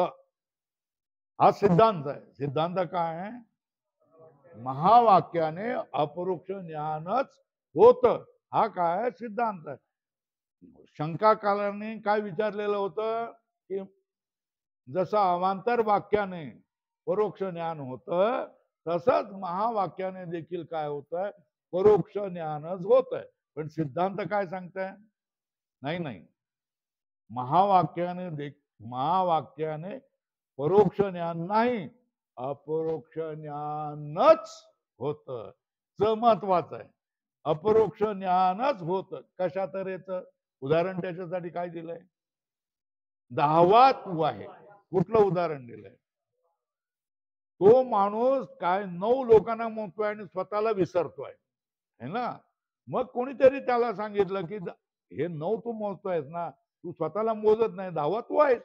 हा सिद्धांत आहे. सिद्धांत काय आहे, महावाक्याने अपरोक्ष ज्ञानच होत, हा काय सिद्धांत आहे. शंकाकारांनी काय विचारलेलं होतं की जसं अवांतर वाक्याने परोक्ष ज्ञान होतं तसंच महावाक्याने देखील काय होतंय, परोक्ष ज्ञानच होत आहे. पण सिद्धांत काय सांगताय, नाही नाही, महावाक्याने परोक्ष ज्ञान नाही, अपरोक्ष ज्ञानच होत. महत्वाचं आहे, अपरोक्ष ज्ञानच होत. कशा तऱ्हेचं, उदाहरण त्याच्यासाठी काय दिलंय? 10वा तू आहे. कुठलं उदाहरण दिलंय? तो माणूस काय 9 लोकांना मोजतोय आणि स्वतःला विसरतोय, है ना? मग कोणीतरी त्याला सांगितलं की हे 9 तू मोजतोयस ना, तू स्वतःला मोजत नाही, 10वा तू आहेस.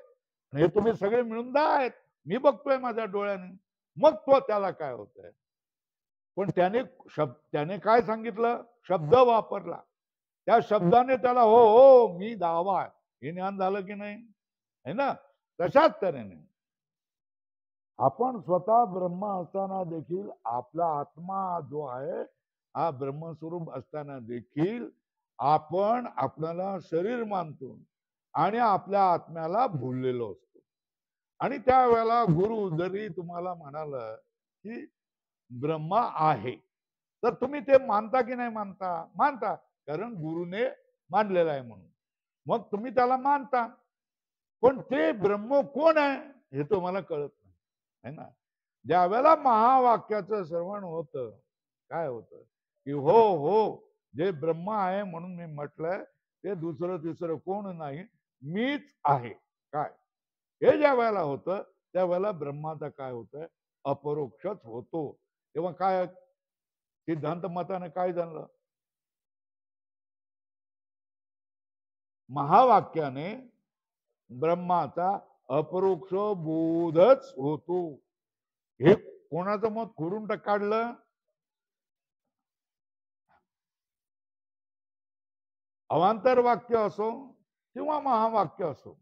हे तुम्ही सगळे मिळून 10 आहेत, मी बघतोय माझ्या डोळ्याने. मग तो त्याला काय होतंय? पण त्याने काय सांगितलं? शब्द वापरला. त्या शब्दाने त्याला हो हो मी 10वा आहे हे ज्ञान झालं की नाही, है ना? तशाच तऱ्हेने आपण स्वतः ब्रह्म असताना देखील आपला आत्मा जो आहे हा ब्रह्मस्वरूप असताना देखील आपण आपल्याला शरीर मानतो आणि आपल्या आत्म्याला भुललेलो असतो. आणि त्यावेळेला गुरु जरी तुम्हाला म्हणाल की ब्रह्मा आहे, तर तुम्ही ते मानता की नाही मानता? मानता, कारण गुरुने मानलेलं आहे म्हणून. मग तुम्ही त्याला मानता, पण ते ब्रह्म कोण आहे हे तुम्हाला कळत नाही, है ना? ज्या वेळेला महावाक्याचं श्रवण होतं, काय होतं की हो हो जे ब्रह्म आहे म्हणून मी म्हटलंय ते दुसरं तिसरं कोण नाही, मीच आहे. काय हे ज्या वेळेला होतं त्यावेळेला ब्रह्माचा काय होतंय? अपरोक्षच होतो. तेव्हा काय सिद्धांत मताने काय झालं? महावाक्याने ब्रह्माचा अपरोक्ष बोधच होतो. हे कोणाचं मत खोडून काढलं? अवांतर वाक्य असो किंवा महावाक्य असो,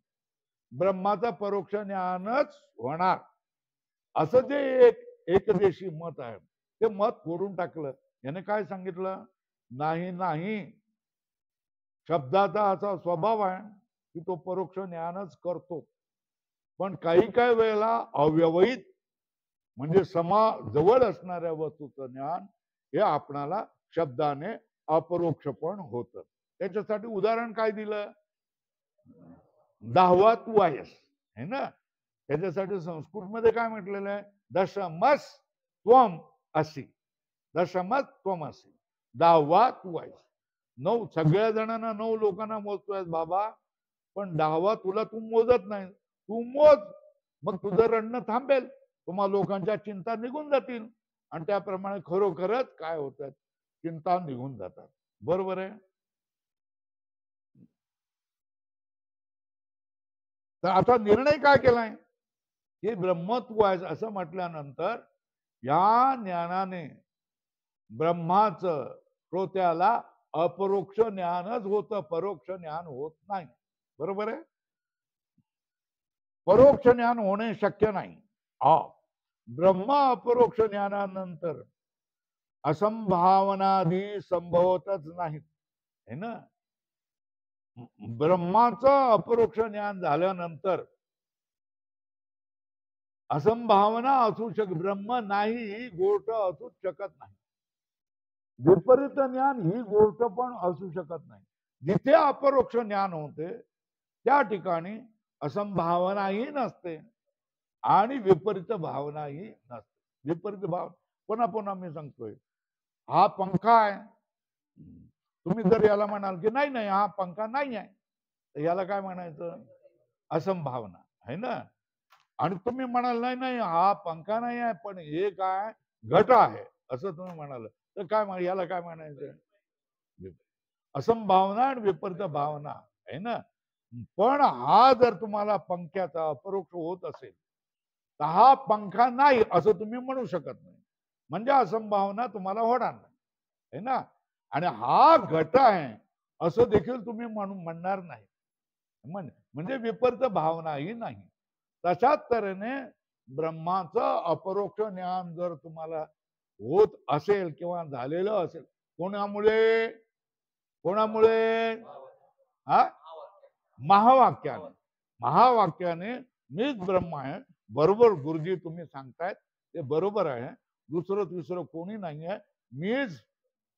ब्रह्माचा परोक्ष ज्ञानच होणार असं जे एकदेशी मत आहे ते मत फोडून टाकलं. याने काय सांगितलं? नाही नाही, शब्दाचा असा स्वभाव आहे की तो परोक्ष ज्ञानच करतो, पण काही काही वेळेला अव्यवहित म्हणजे जवळ असणाऱ्या वस्तूचं ज्ञान हे आपणाला शब्दाने अपरोक्ष पण होत. त्याच्यासाठी उदाहरण काय दिलं? 10वा तू आहेस, है ना? त्याच्यासाठी संस्कृतमध्ये काय म्हटलेलं आहे? दशमस त्वम असी, दशमस त्वम असी, 10वा तू आहेस. 9 सगळ्या जणांना 9 लोकांना मोजतोय बाबा, पण 10वा तुला तू मोजत नाही. तू मोज, मग तुझं रडणं थांबेल, तुम्हाला लोकांच्या चिंता निघून जातील आणि त्याप्रमाणे खरोखरच काय होतात? चिंता निघून जातात. बरोबर आहे? तर आता निर्णय काय केलाय? हे ब्रह्मत्व आहे असं म्हटल्यानंतर या ज्ञानाने ब्रह्माचं श्रोत्याला अपरोक्ष ज्ञानच होतं, परोक्ष ज्ञान होत नाही. बरोबर आहे? परोक्ष ज्ञान होणे शक्य नाही. ब्रह्म अपरोक्ष ज्ञानानंतर असंभावनादी संभवतच नाहीत, है ना? ब्रह्माचं अपरोक्ष ज्ञान झाल्यानंतर असंभावना असू ब्रह्म नाही ही गोष्ट असूच शकत नाही. विपरीत ज्ञान ही गोष्ट पण असू शकत नाही. जिथे अपरोक्ष ज्ञान होते त्या ठिकाणी असंभावनाही नसते आणि विपरीत भावनाही नसते. विपरीत भाव पुन्हा पुन्हा मी सांगतोय, हा पंखा आहे, तुम्ही जर याला म्हणाल की नाही नाही हा पंखा नाही आहे, तर याला काय म्हणायचं? असंभावना, है ना? आणि तुम्ही म्हणाल नाही नाही हा पंखा नाही आहे पण हे काय घट आहे असं तुम्ही म्हणाल तर काय याला काय म्हणायचं? असंभावना आणि विपरीत भावना, आहे ना? पण हा जर तुम्हाला पंख्याचा अपरोक्ष होत असेल तर हा पंखा नाही असं तुम्ही म्हणू शकत नाही, म्हणजे असंभावना तुम्हाला होणार नाही, है ना? आणि हा घट आहे असं देखील तुम्ही म्हणणार नाही, म्हणजे विपरीत भावनाही नाही. तशाच तऱ्हेने ब्रह्माचं अपरोक्ष ज्ञान जर तुम्हाला होत असेल किंवा झालेलं असेल, कोणामुळे? कोणामुळे? हा महावाक्याने. महावाक्याने मीच ब्रह्म आहे. बरोबर गुरुजी तुम्ही सांगतायत ते बरोबर आहे. दुसरं तिसरं कोणी नाही आहे, मीच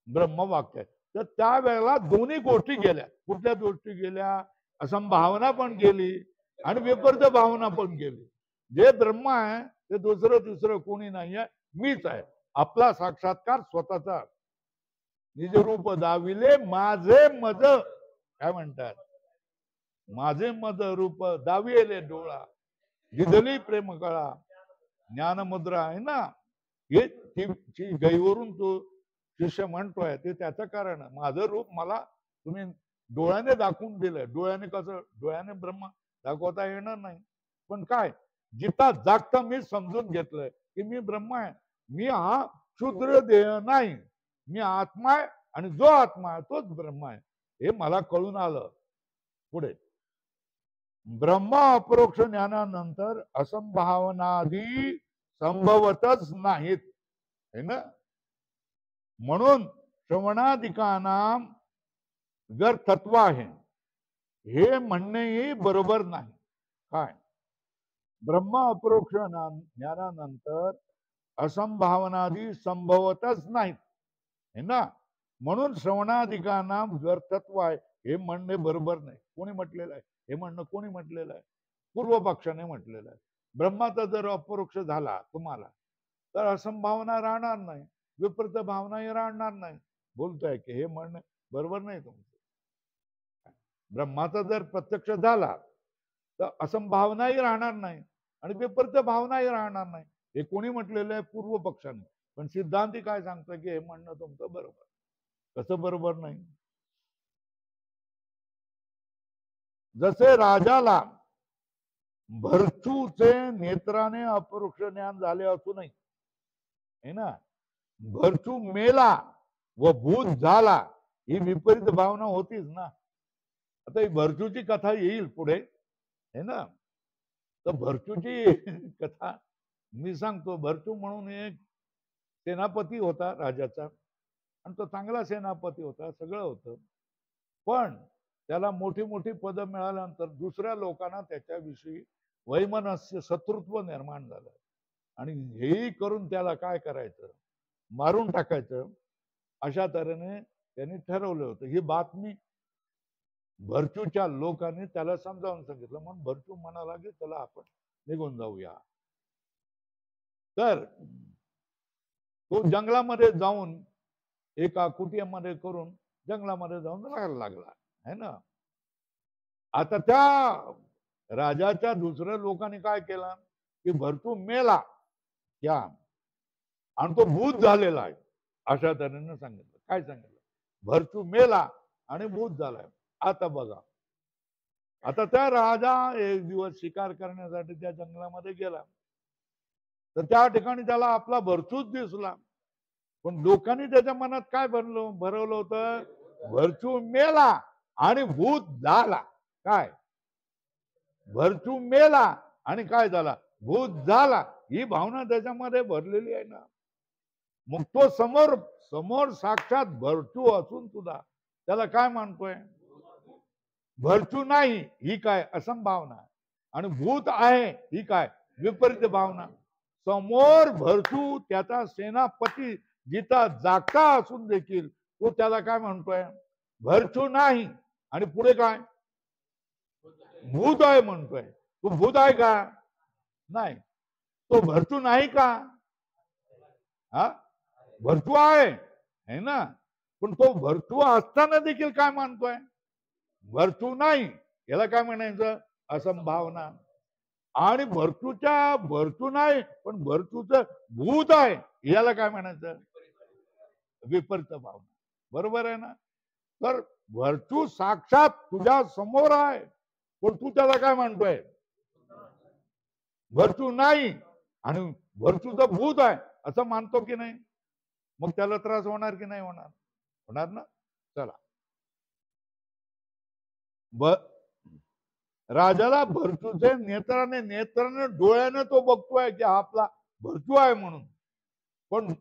ब्रह्मवाक्य आहे. तर त्यावेळेला दोन्ही गोष्टी गेल्या. कुठल्या गोष्टी गेल्या? असंभावना पण गेली आणि विपरीत भावना पण गेली. जे ब्रह्म आहे ते दुसरं तिसरं कोणी नाही आहे, मीच आहे. आपला साक्षात्कार स्वतःचा. निज रूप दाविले माझे मज काय म्हणतात, माझे मद रूप दाविले डोळा, गिजली प्रेम कळा, ज्ञानमुद्रा आहे ना. हे गईवरून तो शिष्य म्हणतोय ते त्याचं कारण आहे. माझं रूप मला तुम्ही डोळ्याने दाखवून दिलंय. डोळ्याने कसं, डोळ्याने ब्रह्म दाखवता येणार नाही. पण काय, जिता जागता मी समजून घेतलंय की मी ब्रह्म आहे. मी हा क्षुद्र देह नाही, मी आत्मा आहे, आणि जो आत्मा आहे तोच ब्रह्म आहे, हे मला कळून आलं. पुढे, ब्रह्म अपरोक्ष ज्ञानानंतर असंभावनादी संभवतच नाहीत, है ना. म्हणून श्रवणाधिकानाम व्यर्थत्व आहे, हे म्हणणेही बरोबर नाही. काय, ब्रह्म अपरोक्ष ज्ञानानंतर असंभावनादी संभवतच नाहीत, है ना. म्हणून श्रवणाधिकानाम व्यर्थत्व आहे, हे म्हणणे बरोबर नाही. कोणी म्हटलेलं आहे हे म्हणणं? कोणी म्हटलेलं आहे? पूर्व पक्षाने म्हटलेलं आहे. ब्रह्माचा जर अपरोक्ष झाला तुम्हाला तर असंभावना राहणार नाही, विपरीत भावनाही राहणार नाही. बोलतोय की हे म्हणणं बरोबर नाही तुमचं. ब्रह्माचा जर प्रत्यक्ष झाला तर असंभावनाही राहणार नाही आणि विपरीत भावनाही राहणार नाही. हे कोणी म्हटलेलं आहे? पूर्व पक्षाने. पण सिद्धांती काय सांगतं की हे म्हणणं तुमचं बरोबर. कसं बरोबर नाही? जसे राजाला भरचूचे नेत्राने अपरोक्ष ज्ञान झाले असूनही, है ना, भरचू मेला व भूत झाला, ही विपरीत भावना होतीच ना. आता ही भरचूची कथा येईल पुढे, है ना. तर भरचूची कथा मी सांगतो. भरचू म्हणून एक सेनापती होता राजाचा, आणि तो चांगला सेनापती होता, सगळं होतं. पण त्याला मोठी मोठी पदं मिळाल्यानंतर दुसऱ्या लोकांना त्याच्याविषयी वैमनस्य, शत्रुत्व निर्माण झालं. आणि हेही करून त्याला काय करायचं, मारून टाकायचं, अशा तऱ्हेने त्यांनी ठरवलं होतं. ही बातमी भरचूच्या लोकांनी त्याला समजावून सांगितलं. म्हणून भरचू म्हणाला की चला आपण निघून जाऊया. तर तो जंगलामध्ये जाऊन एका कुटियामध्ये करून जंगलामध्ये जाऊन राहायला लागला, है ना. आता त्या राजाच्या दुसऱ्या लोकांनी काय केलं की भरचू मेला क्या, आणि तो भूत झालेला आहे, अशा तऱ्हेने सांगितलं. काय सांगितलं? भरचू मेला आणि भूत झालाय. आता बघा, आता त्या राजा एक दिवस शिकार करण्यासाठी त्या जंगलामध्ये गेला. तर त्या ठिकाणी त्याला आपला भरचूच दिसला. पण लोकांनी त्याच्या मनात काय भरवलं होतं? भरचू मेला आणि भूत झाला. काय, भरचू मेला आणि काय झाला? भूत झाला. ही भावना त्याच्यामध्ये भरलेली आहे ना. मग तो समोर समोर साक्षात भरचू असून सुद्धा त्याला काय मानतोय? भरचू नाही, ही काय असंभावना, आणि भूत आहे, ही काय विपरीत भावना. समोर भरचू त्याचा सेनापती जिता जागता असून देखील तो त्याला काय म्हणतोय? भरचू नाही, आणि पुढे काय? भूत आहे म्हणतोय. तो भूत आहे का? नाही. तो भरचू नाही का? हा, भरचू आहे ना. पण तो भरचू असताना देखील काय मानतोय? भरचू नाही. याला काय म्हणायचं? असंभावना. आणि भरचू नाही पण भरचूचं भूत आहे, याला काय म्हणायचं? विपरीत भावना. बरोबर आहे ना. तर भरचू साक्षात तुझ्या समोर आहे, पण तू त्याला काय म्हणतोय? भरचू नाही आणि भरचूचं भूत आहे असं मानतो की नाही? मग त्याला त्रास होणार की नाही होणार? होणार ना. चला, राजाला भरचूचे नेत्राने डोळ्याने तो बघतोय की आपला भरचू आहे म्हणून. पण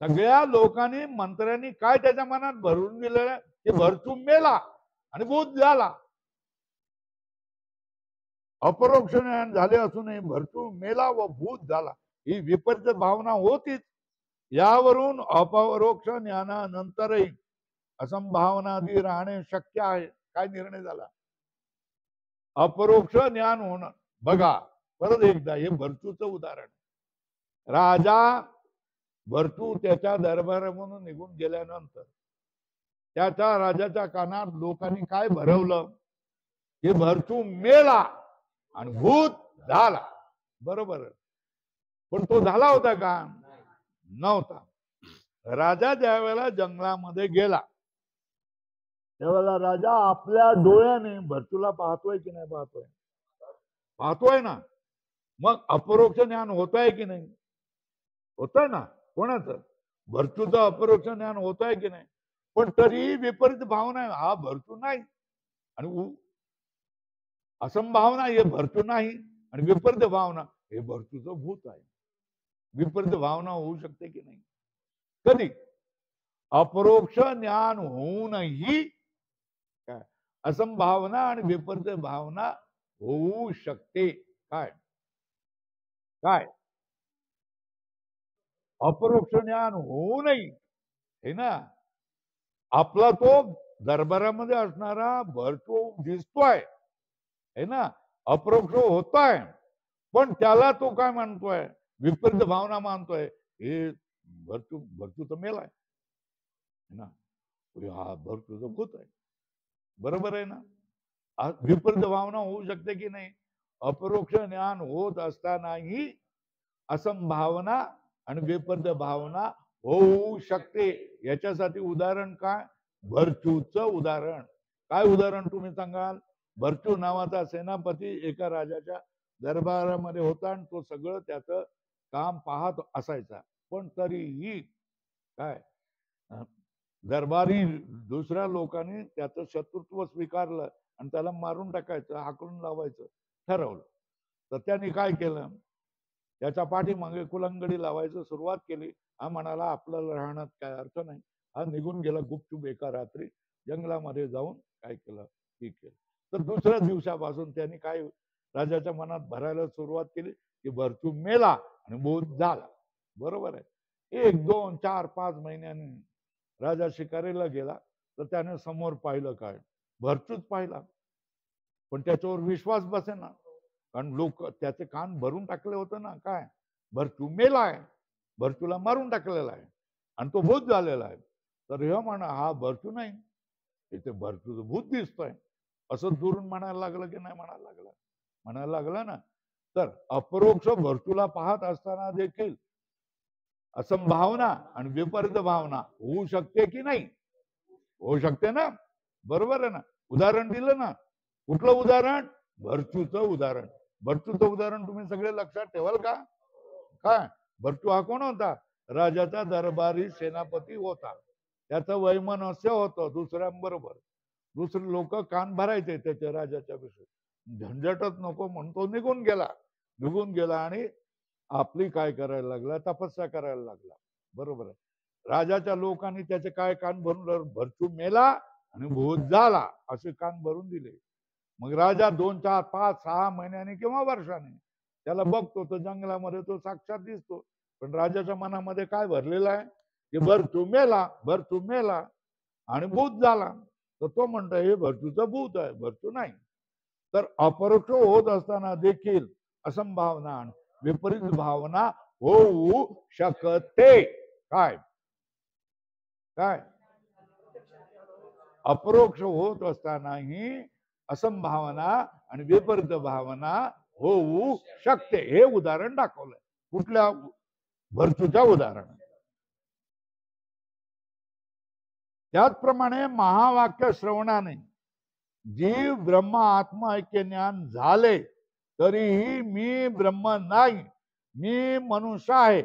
सगळ्या लोकांनी, मंत्र्यांनी काय त्याच्या मनात भरून दिलेलं की भरचू मेला आणि भूत झाला. अपरोक्ष ज्ञान झाले असूनही भरचू मेला व भूत झाला, ही विपरीत भावना होतीच. यावरून अपरोक्ष ज्ञानानंतरही असंभावनादी राहणे शक्य आहे. काय निर्णय झाला? अपरोक्ष ज्ञान होणं. बघा परत एकदा, हे भरचूचं उदाहरण. राजा भरचू त्याच्या दरबारामधून निघून गेल्यानंतर त्याच्या राजाच्या कानात लोकांनी काय भरवलं की भरचू मेला आणि भूत झाला. बरोबर. पण तो झाला होता का? नव्हता. राजा ज्या वेळेला जंगलामध्ये गेला त्यावेळेला राजा आपल्या डोळ्याने भरचूला पाहतोय की नाही पाहतोय? पाहतोय ना. मग अपरोक्ष ज्ञान होत आहे की नाही? होतंय ना. कोणाचं? भरचूचं अपरोक्ष ज्ञान होत आहे की नाही? पण तरीही विपरीत भावना आहे. हा भरचू नाही आणि असंभावना हे भरचू नाही आणि विपरीत भावना हे भरचूचं भूत आहे. विपरीत भावना होऊ शकते की नाही? कधी? अपरोक्ष ज्ञान होऊनही काय असंभावना आणि विपरीत भावना होऊ शकते. काय काय अपरोक्ष ज्ञान होऊनही हे ना आपला तो दरबारामध्ये असणारा भरतो दिसतोय है ना, अपरोक्ष होतोय, पण त्याला तो काय मानतोय? विपरीत भावना मानतोय. हे भरतू तर मेलाय ना, हा भरतूचं भूत आहे. बरोबर आहे ना. विपरीत भावना होऊ शकते की नाही? अपरोक्ष ज्ञान होत असतानाही असंभावना आणि विपरीत भावना होऊ शकते. याच्यासाठी उदाहरण काय? भरचूचं उदाहरण. काय उदाहरण तुम्ही सांगाल? भरचू नावाचा सेनापती एका राजाच्या दरबारामध्ये होता आणि तो सगळं त्याचं काम पाहत असायचा. पण तरीही काय दरबारी दुसऱ्या लोकांनी त्याचं शत्रुत्व स्वीकारलं आणि त्याला मारून टाकायचं, हाकलून लावायचं ठरवलं. तर त्यांनी काय केलं? त्याच्या पाठीमागे कुलंगडी लावायचं सुरुवात केली. हा म्हणाला आपल्याला राहण्यात काय अर्थ नाही. हा निघून गेला गुपचूप एका रात्री जंगलामध्ये जाऊन काय केलं? ठीक केलं. तर दुसऱ्या दिवसापासून त्यांनी काय राजाच्या मनात भरायला सुरुवात केली की भरचू मेला आणि भूत झाला. बरोबर आहे. 1, 2, 4, 5 महिन्यांनी राजा शिकारीला गेला तर त्याने समोर पाहिलं काय? भरचूच पाहिला. पण त्याच्यावर विश्वास बसेना, कारण लोक त्याचे कान भरून टाकले होते ना. काय? भरचू मेलाय, भरचूला मारून टाकलेला आहे आणि तो भूत झालेला आहे. तर हे म्हणा हा भरचू नाही, इथे भरचूचं भूत दिसतोय, असं दुरून म्हणायला लागलं की नाही म्हणायला लागलं? म्हणायला लागलं ना. तर अपरोक्ष भरचूला पाहत असताना देखील असंभावना आणि विपरीत भावना होऊ शकते की नाही? होऊ शकते ना. बरोबर आहे ना. उदाहरण दिलं ना. कुठलं उदाहरण? भरचूचं उदाहरण. भरचूचं उदाहरण तुम्ही सगळे लक्षात ठेवाल का? काय? भरचू हा कोण होता? राजाचा दरबारी सेनापती होता. त्याचं वैमनस्य होतं दुसऱ्यांबरोबर. दुसरे लोक कान भरायचे त्याच्या राजाच्या विषयी. झंझटच नको म्हणून तो निघून गेला आणि आपली काय करायला लागला? तपस्या करायला लागला. बरोबर आहे. राजाच्या लोकांनी त्याचे काय कान भरून भरचू मेला आणि भूत झाला असे कान भरून दिले. मग राजा 2, 4, 5, 6 महिन्यांनी किंवा वर्षांनी त्याला बघतो तर जंगलामध्ये तो साक्षात दिसतो. पण राजाच्या मनामध्ये काय भरलेलं आहे की भरचू मेला आणि भूत झाला. तर तो म्हणतो हे भरचूचं भूत आहे, भरचू नाही. तर अपरोक्ष होत असताना देखील असंभावना आणि विपरीत भावना होऊ शकते. काय काय अपरोक्ष होत असतानाही असंभावना आणि विपरीत भावना होऊ शकते. हे उदाहरण दाखवलंय. कुठल्या? भरचूच्या उदाहरण. त्याचप्रमाणे महावाक्य श्रवणाने जीव ब्रह्म आत्मा ऐक्य ज्ञान झाले तरीही मी ब्रह्म नाही, मी मनुष्य आहे,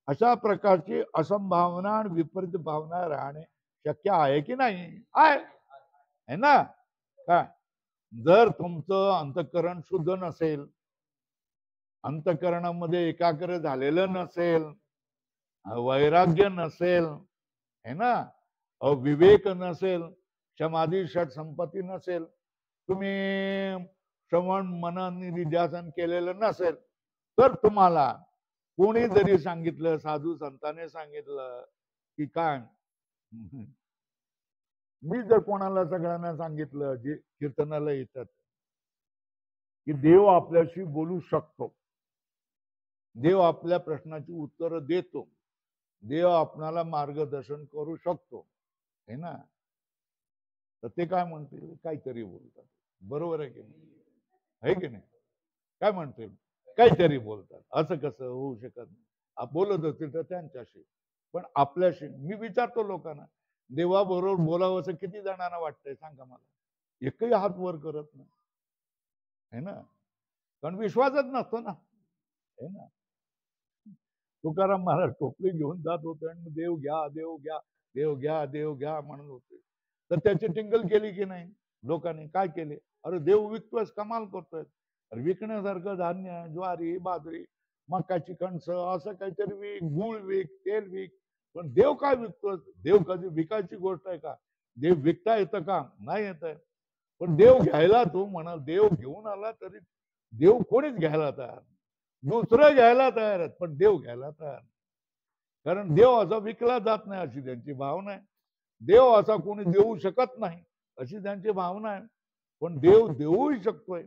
अशा प्रकारची असंभावना आणि विपरीत भावना राहणे शक्य आहे की नाही? आहे ना. काय? जर तुमचं अंतःकरण शुद्ध नसेल, अंतःकरणामध्ये एकाग्र झालेलं नसेल, वैराग्य नसेल, है ना, विवेक नसेल, समाधी षट संपत्ती नसेल, तुम्ही श्रवण मनन निध्यासन केलेलं नसेल, तर तुम्हाला कोणी जरी सांगितलं, साधू संतांनी सांगितलं की काय, मी जर कोणाला सगळ्यांना सांगितलं जे कीर्तनाला येतात की देव आपल्याशी बोलू शकतो, देव आपल्या प्रश्नाची उत्तरं देतो, देव आपणाला मार्गदर्शन करू शकतो, है ना, तर ते काय म्हणतील, काहीतरी बोलतात. बरोबर आहे की नाही? आहे की नाही? काय म्हणतील, काहीतरी बोलतात. असं कसं होऊ शकत नाही. बोलत असतील तर त्यांच्याशी, पण आपल्याशी मी विचारतो लोकांना, देवाबरोबर बोलावं असं किती जणांना वाटतंय सांगा मला. एकही हात वर करत नाही, है ना? कारण विश्वासच नसतो ना, है ना? तुकाराम महाराज टोपली घेऊन जात होते आणि देव घ्या, देव घ्या, देव घ्या, देव घ्या म्हणत होते. तर त्याची टिंगल केली की नाही लोकांनी? काय केले? अरे देव विकतोय, कमाल करतोय. अरे विकण्यासारखं धान्य, ज्वारी, बाजरी, मकाची कणसं, असं काहीतरी विक, गूळ विक, तेल विक. पण देव काय विकतोय? देव कधी विकायची गोष्ट आहे का? देव विकता येतं का? नाही येत आहे. पण देव घ्यायला, तू म्हणा देव घेऊन आला तरी देव कोणीच घ्यायला तयार, दुसरं घ्यायला तयार आहेत, पण देव घ्यायला तयार. कारण देव असा विकला जात नाही अशी त्यांची भावना आहे. देव असा कोणी देऊ शकत नाही अशी त्यांची भावना आहे. पण देव देऊही शकतोय,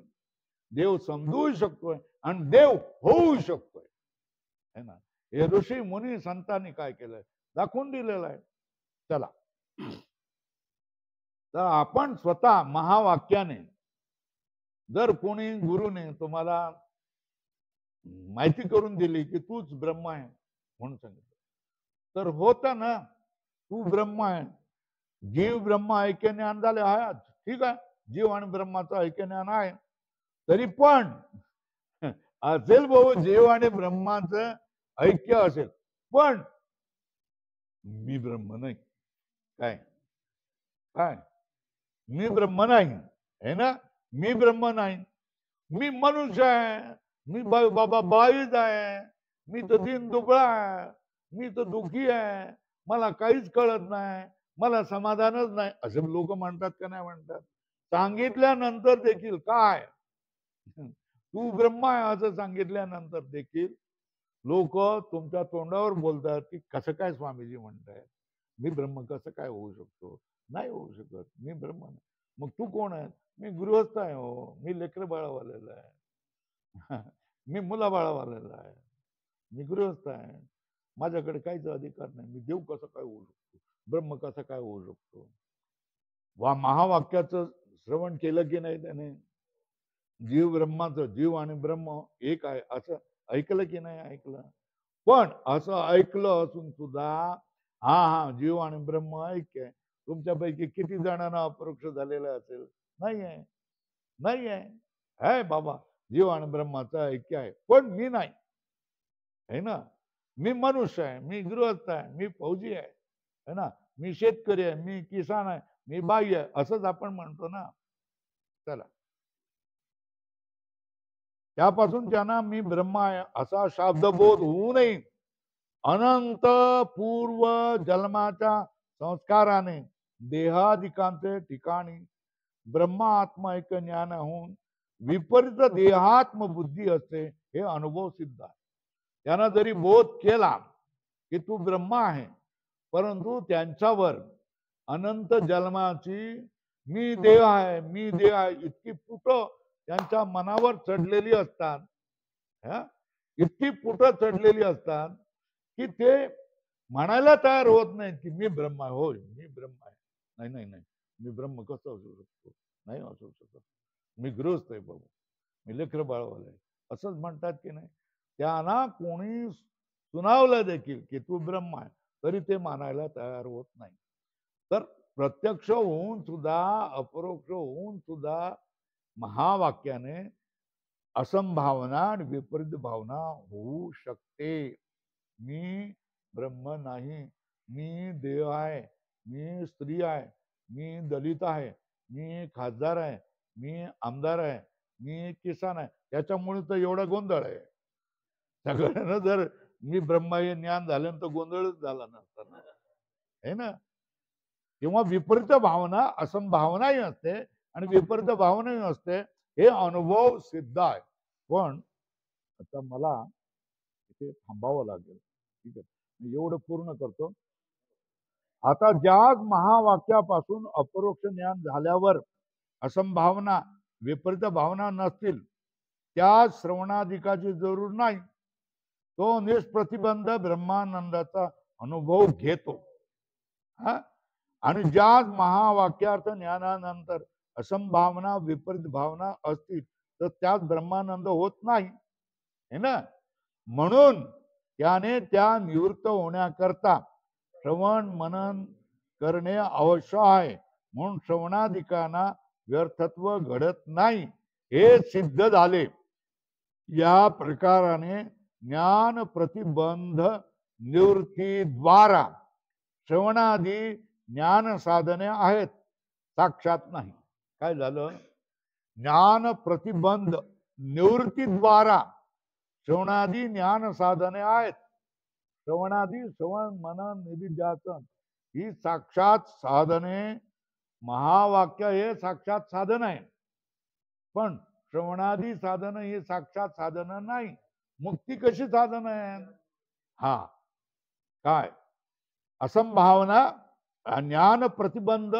देव समजूही शकतोय आणि देव होऊ शकतोय, है ना? हे ऋषी मुनी संतांनी काय केलंय दाखवून दिलेलं आहे. चला, तर आपण स्वतः महावाक्याने, जर कोणी गुरुने तुम्हाला माहिती करून दिली की तूच ब्रह्म आहे म्हणून सांगितलं, तर होतं ना, तू ब्रह्म आहे. जीव ब्रह्म ऐक्य ज्ञान झाले आहे, ठीक आहे, जीव आणि ब्रह्माचं ऐक्य ज्ञान आहे. तरी पण असेल भाऊ, जीव आणि ब्रह्माचं ऐक्य असेल, पण मी ब्रह्म नाही. काय काय मी ब्रह्म नाही, है ना? मी ब्रह्म नाही, मी मनुष्य आहे, मी बाबा बाळीच आहे, मी तर दिन दुबळा आहे, मी तर दुःखी आहे, मला काहीच कळत नाही, मला समाधानच नाही, असे लोक म्हणतात का नाही म्हणतात? सांगितल्यानंतर देखील काय, तू ब्रह्म आहे असं सांगितल्यानंतर देखील लोक तुमच्या तोंडावर बोलतात की कसं काय स्वामीजी म्हणताय, मी ब्रह्म कसं काय होऊ शकतो? नाही होऊ शकत, मी ब्रह्म नाही. मग तू कोण आहे? मी गृहस्थ आहे, हो, मी लेकर बाळावालेला आहे, मी मुला बाळावालेला आहे, मी गृहस्थ आहे, माझ्याकडे काहीच अधिकार नाही, मी देव कसं काय होऊ शकतो, ब्रह्म कसं काय होऊ शकतो? वा, महावाक्याचं श्रवण केलं की नाही त्याने? जीव ब्रह्माचं, जीव आणि ब्रह्म एक आहे असं ऐकलं की नाही ऐकलं? पण असं ऐकलं असून सुद्धा हा हा जीव आणि ब्रह्म ऐक्य आहे, तुमच्यापैकी किती जणांना अपरोक्ष झालेलं असेल? नाही आहे, नाही आहे. है बाबा, जीव आणि ब्रह्माचं ऐक्य आहे, पण मी नाही, है ना? मी मनुष्य आहे, मी गृहस्थ आहे, मी फौजी आहे, है ना? मी शेतकरी आहे, मी किसान आहे, मी बाई आहे, असंच आपण म्हणतो ना. चला, त्यापासून त्यांना मी ब्रह्मा आहे असा शब्दबोध होऊ नये. अनंत पूर्व जन्माच्या संस्काराने देहादिकांचे ठिकाणी ब्रह्म आत्मा एक ज्ञान होऊन विपरीत देहात्म बुद्धी असते, हे अनुभव सिद्ध आहे. त्यांना जरी बोध केला की तू ब्रह्म आहे, परंतु त्यांच्यावर अनंत जन्माची मी देह आहे, मी देह आहे इतकी पुट त्यांच्या मनावर चढलेली असतात, इतकी पुट चढलेली असतात की ते म्हणायला तयार होत नाहीत की मी ब्रह्म आहे. होय, मी ब्रह्म आहे. नाही नाही नाही, मी ब्रह्म कसं असू शकतो? नाही असू शकत. मी गृहस्थ आहे बाबू, मी लेकर बाळवाला आहे, असंच म्हणतात की नाही? त्यांना कोणी सुनावलं देखील की तू ब्रह्म आहे, तरी ते मानायला तयार होत नाही. तर प्रत्यक्ष होऊन सुद्धा, अपरोक्ष होऊन सुद्धा महावाक्याने असंभावना आणि विपरीत भावना होऊ शकते. मी ब्रह्म नाही, मी देव आहे, मी स्त्री आहे, मी दलित आहे, मी खासदार आहे, मी आमदार आहे, मी किसान आहे. त्याच्यामुळे तर एवढा गोंधळ आहे. सगळ्यांना जर मी ब्रह्म हे ज्ञान झाल्यानंतर गोंधळच झाला नसता ना, है ना? किंवा विपरीत भावना, असंभावनाही असते आणि विपरीत भावनाही असते, हे अनुभव सिद्ध आहे. पण आता मला इथे थांबावं लागेल, ठीक आहे? मी एवढं पूर्ण करतो. आता ज्या महावाक्यापासून अपरोक्ष ज्ञान झाल्यावर असंभावना, विपरीत भावना नसतील, त्या श्रवणाधिकाची जरूर नाही. तो निष्प्रतिबंध ब्रह्मानंदाचा अनुभव घेतो. हा, आणि ज्या महावाक्यार्थ ज्ञानानंतर असंभावना विपरीत भावना असतील तर त्यात ब्रह्मानंद होत नाही, है ना. म्हणून त्याने त्या निवृत्त होण्याकरता श्रवण मनन करणे आवश्यक आहे. म्हणून श्रवणाधिकांना व्यर्थत्व घडत नाही हे सिद्ध झाले. या प्रकाराने ज्ञान प्रतिबंध निवृत्तीद्वारा श्रवणादी ज्ञान साधने आहेत, साक्षात नाही. काय झालं? ज्ञान प्रतिबंध निवृत्तीद्वारा श्रवणादी ज्ञान साधने आहेत. श्रवणादी श्रवण मनन निधिध्यासन ही साक्षात साधने. महावाक्य हे साक्षात साधन आहे, पण श्रवणादी साधन हे साक्षात साधन नाही. मुक्ती कशी साधन आहे? हा काय? असंभावना ज्ञान प्रतिबंध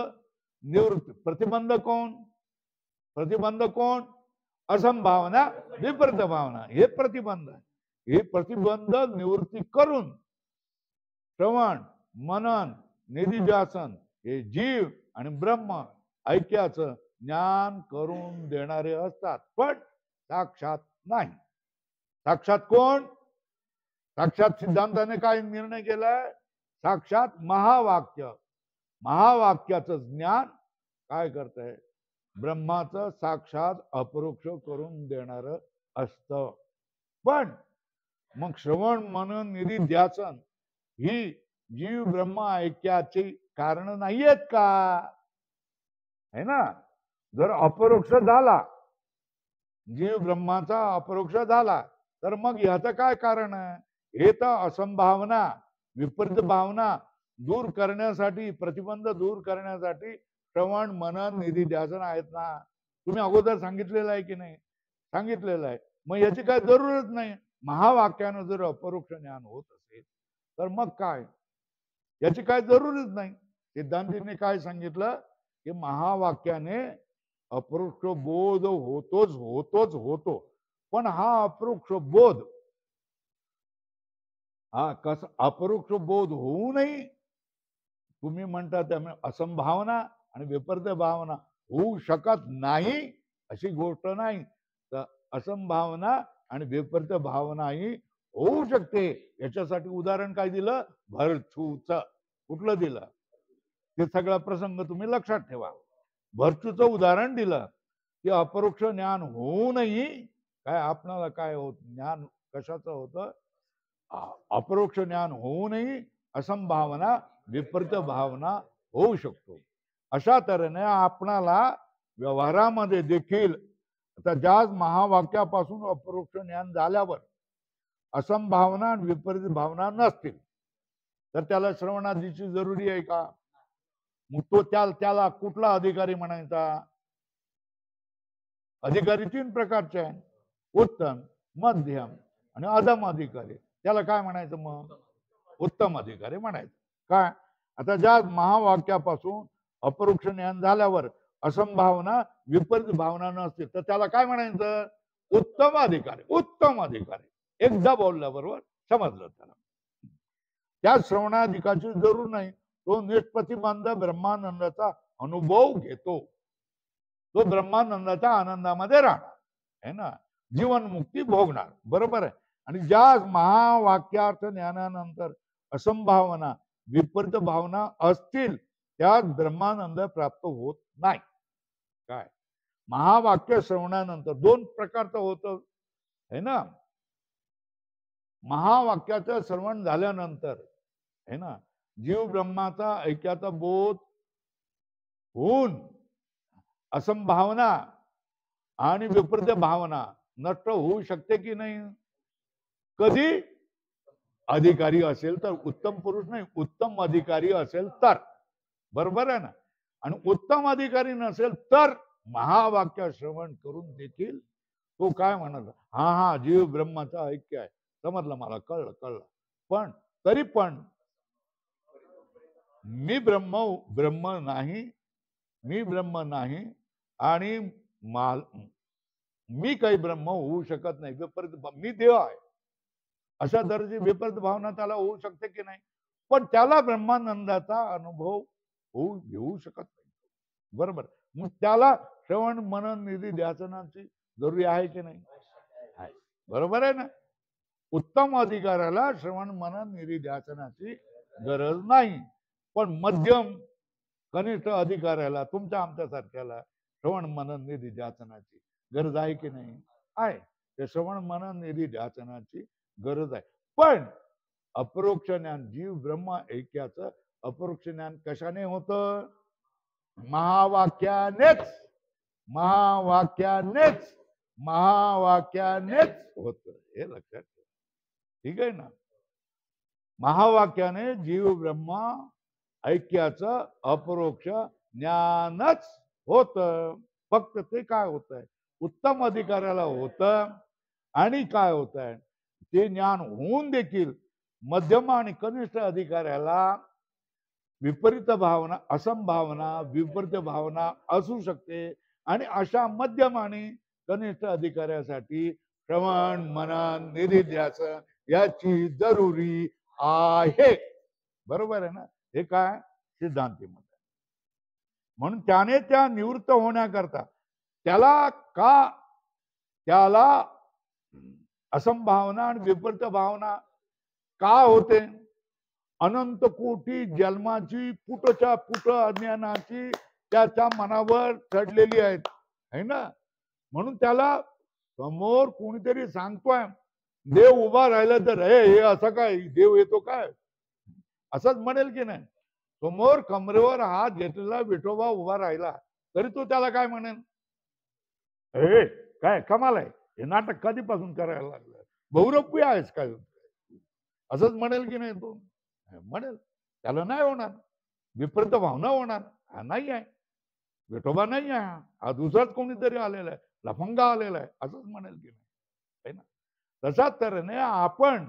निवृत्ती. प्रतिबंध कोण? प्रतिबंध कोण? असंभावना विपरीत भावना हे प्रतिबंध आहे. हे प्रतिबंध निवृत्ती करून श्रवण मनन निधिध्यासन हे जीव आणि ब्रह्म ऐक्याचं ज्ञान करून देणारे असतात, पण साक्षात नाही. साक्षात कोण? साक्षात सिद्धांताने काय निर्णय केलाय? साक्षात महावाक्य. महावाक्याचं ज्ञान काय करतंय? ब्रह्माचं साक्षात अपरोक्ष करून देणार असतं. पण मग श्रवण मनन निधिध्यासन ही जीव ब्रह्म ऐक्याची कारण नाहीयेत का? है ना. जर अपरोक्ष झाला, जीव ब्रह्माचा अपरोक्ष झाला, तर मग ह्याचं काय कारण आहे? हे तर असंभावना विपरीत भावना दूर करण्यासाठी, प्रतिबंध दूर करण्यासाठी श्रवण मनन निधिध्यासन आहेत ना. तुम्ही अगोदर सांगितलेलं आहे की नाही? सांगितलेलं आहे. मग याची काय जरूरच नाही. महावाक्यानं जर अपरोक्ष ज्ञान होत असेल तर मग काय? याची काय जरूरच नाही. सिद्धांतीने काय सांगितलं की महावाक्याने अपरोक्ष बोध होतो. पण हा अपरोक्ष बोध हा कसा अपरोक्ष बोध होऊ नये? तुम्ही म्हणता त्यामुळे असंभावना आणि विपरीत भावना होऊ शकत नाही अशी गोष्ट नाही. तर असंभावना आणि विपरीत भावना ही होऊ शकते. याच्यासाठी उदाहरण काय दिलं? भरचूच. कुठलं दिलं? ते सगळा प्रसंग तुम्ही लक्षात ठेवा. भरचूचं उदाहरण दिलं की अपरोक्ष ज्ञान होऊनही काय आपणाला काय होत? ज्ञान कशाचं होतं? अपरोक्ष ज्ञान होऊनही असंभावना विपरीत भावना होऊ शकतो. अशा तऱ्हेने आपणाला व्यवहारामध्ये देखील आता ज्या महावाक्यापासून अपरोक्ष ज्ञान झाल्यावर असंभावना आणि विपरीत भावना नसतील तर त्याला श्रवणादीची जरुरी आहे का? मग तो त्याला कुठला अधिकारी म्हणायचा? अधिकारी 3 प्रकारचे आहे, उत्तम, मध्यम आणि अधम अधिकारी. त्याला काय म्हणायचं? मग उत्तम अधिकारी म्हणायचं. काय? आता ज्या महावाक्यापासून अपरोक्ष ज्ञान झाल्यावर असंभावना विपरीत भावना नसते तर त्याला काय म्हणायचं? उत्तम अधिकारी. उत्तम अधिकारी एकदा बोलल्याबरोबर समजलं त्याला. त्या श्रवणाधिकाची जरूर नाही. तो निष्प्रतिबंध ब्रह्मानंदाचा अनुभव घेतो. तो ब्रह्मानंदाच्या आनंदामध्ये राहणार, है ना. जीवनमुक्ती भोगणार. बरोबर आहे. आणि ज्या महावाक्यार्थ ज्ञानानंतर असंभावना विपरीत भावना असतील त्यात ब्रह्मानंद प्राप्त होत नाही. काय? महावाक्य श्रवणानंतर 2 प्रकारचं होतं, है ना. महावाक्याचं श्रवण झाल्यानंतर, है ना, जीव ब्रह्माचा ऐक्याचा बोध होऊन असंभावना आणि विपरीत भावना नष्ट होऊ शकते की नाही? कधी? अधिकारी असेल तर. उत्तम पुरुष नाही, उत्तम अधिकारी असेल तर. बरोबर आहे ना. आणि उत्तम अधिकारी नसेल तर महावाक्य श्रवण करून देखील तो काय म्हणाला? हा जीव ब्रह्माचा ऐक्य आहे, समजलं मला, कळलं. पण तरी पण मी ब्रह्म नाही आणि मी काही ब्रह्म होऊ शकत नाही. विपरीत मी देव आहे अशा दर्जाची विपरीत भावना त्याला होऊ शकते की नाही? पण त्याला ब्रह्मानंदाचा अनुभव होऊ घेऊ शकत नाही. बरोबर. मग त्याला श्रवण मनन निधी ध्यासनाची जरुरी आहे की नाही? आहे. बरोबर आहे ना? उत्तम अधिकाऱ्याला श्रवण मनन निधी ध्यासनाची गरज नाही, पण मध्यम कनिष्ठ अधिकाऱ्याला, तुमच्या आमच्यासारख्याला श्रवण मनन निधी ध्यासनाची गरज आहे की नाही? आहे. ते श्रवण मनन निधी ध्यासनाची गरज आहे. पण अपरोक्ष ज्ञान, जीव ब्रह्म ऐक्याचं अपरोक्ष ज्ञान कशाने होतं? महावाक्यानेच. महावाक्यानेच. महावाक्यानेच होत. हे लक्षात ठेवा. ठीक आहे ना? महावाक्याने जीव ब्रह्म ऐक्याचं अपरोक्ष ज्ञानच होत. फक्त ते काय होत आहे? उत्तम अधिकाऱ्याला होत, आणि काय होत आहे? ते ज्ञान होऊन देखील मध्यम आणि कनिष्ठ अधिकाऱ्याला विपरीत भावना, असंभावना, विपरीत भावना असू शकते, आणि अशा मध्यम आणि कनिष्ठ अधिकाऱ्यासाठी श्रवण मनन निधिध्यासन याची जरुरी आहे. बरोबर आहे ना? हे काय सिद्धांती मत आहे. म्हणून त्याने त्या निवृत्त होण्याकरता त्याला असंभावना आणि विपरीत भावना का होते? अनंत कोटी जन्माची पुटच्या पुट अज्ञानाची त्याच्या मनावर चढलेली आहेत, है ना? म्हणून त्याला समोर कोणीतरी सांगतोय, देव उभा राहिला तर हे असं काय, देव येतो काय, असंच म्हणेल की नाही? समोर कमरेवर हात घेतलेला विठोबा उभा राहिला तरी तो त्याला काय म्हणेल? हे काय कमाल आहे, हे नाटक कधीपासून करायला लागलं, बहुरूपी आहेस काय, असंच म्हणेल की नाही? तो म्हणेल. त्याला नाही होणार, विपरीत भावना होणार. हा नाही आहे, विठोबा नाही आहे, हा दुसराच कोणीतरी आलेला आहे, लफंगा आलेला आहे, असंच म्हणेल की नाही? ना? तशाच तऱ्हेने आपण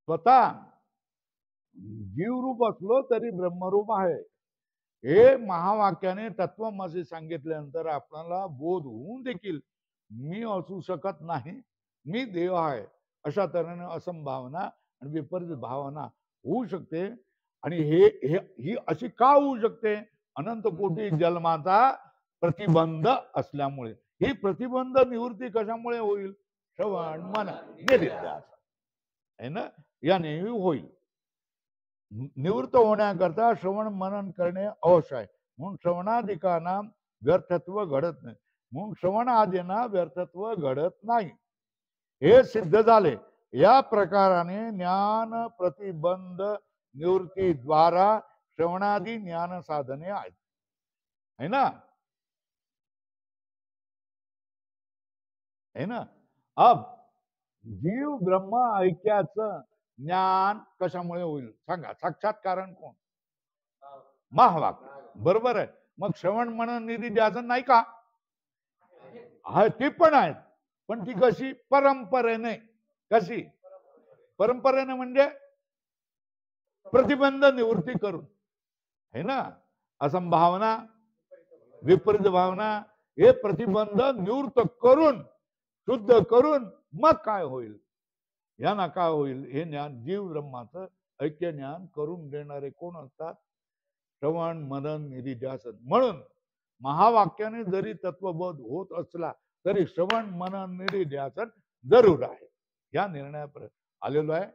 स्वतः जीवरूप असलो तरी ब्रह्मरूप आहे, हे महावाक्याने तत्वमसी सांगितल्यानंतर आपल्याला बोध होऊन देखील मी असू शकत नाही, मी देव आहे, अशा तऱ्हेने असंभावना आणि विपरीत भावना होऊ शकते. आणि ही अशी का होऊ शकते? अनंत कोटी जन्माचा प्रतिबंध असल्यामुळे. ही प्रतिबंध निवृत्ती कशामुळे होईल? श्रवण मनन निधिध्यासन आहे ना, याने होईल. निवृत्त होण्याकरता श्रवण मनन करणे अवश्य आहे. म्हणून श्रवणाधिकांना व्यर्थत्व घडत नाही. म्हणून श्रवण आदींना व्यर्थत्व घडत नाही, हे सिद्ध झाले. या प्रकाराने ज्ञान प्रतिबंध निवृत्तीद्वारा श्रवणादी ज्ञान साधने आहेत, है ना? है ना? अब जीव ब्रह्म ऐक्याचं ज्ञान कशामुळे होईल सांगा? साक्षात कारण कोण? महावाक्य. बरोबर आहे. मग श्रवण मनन निधिध्यासन नाही का? हा, ती पण आहेत, पण ती कशी? परंपरेने. कशी परंपरेने? म्हणजे प्रतिबंध निवृत्ती करून, है ना? असंभावना, विपरीत भावना, हे प्रतिबंध निवृत्त करून, शुद्ध करून मग काय होईल? यांना काय होईल? हे ज्ञान, जीव ब्रह्माचं ऐक्य ज्ञान करून देणारे कोण असतात? श्रवण मनन निधिध्यासन. म्हणून महावाक्याने जरी तत्वबोध होत असला तरी श्रवण मनन निधिध्यासन जरूर आहे. या निर्णयापर्यंत आलेलो आहे.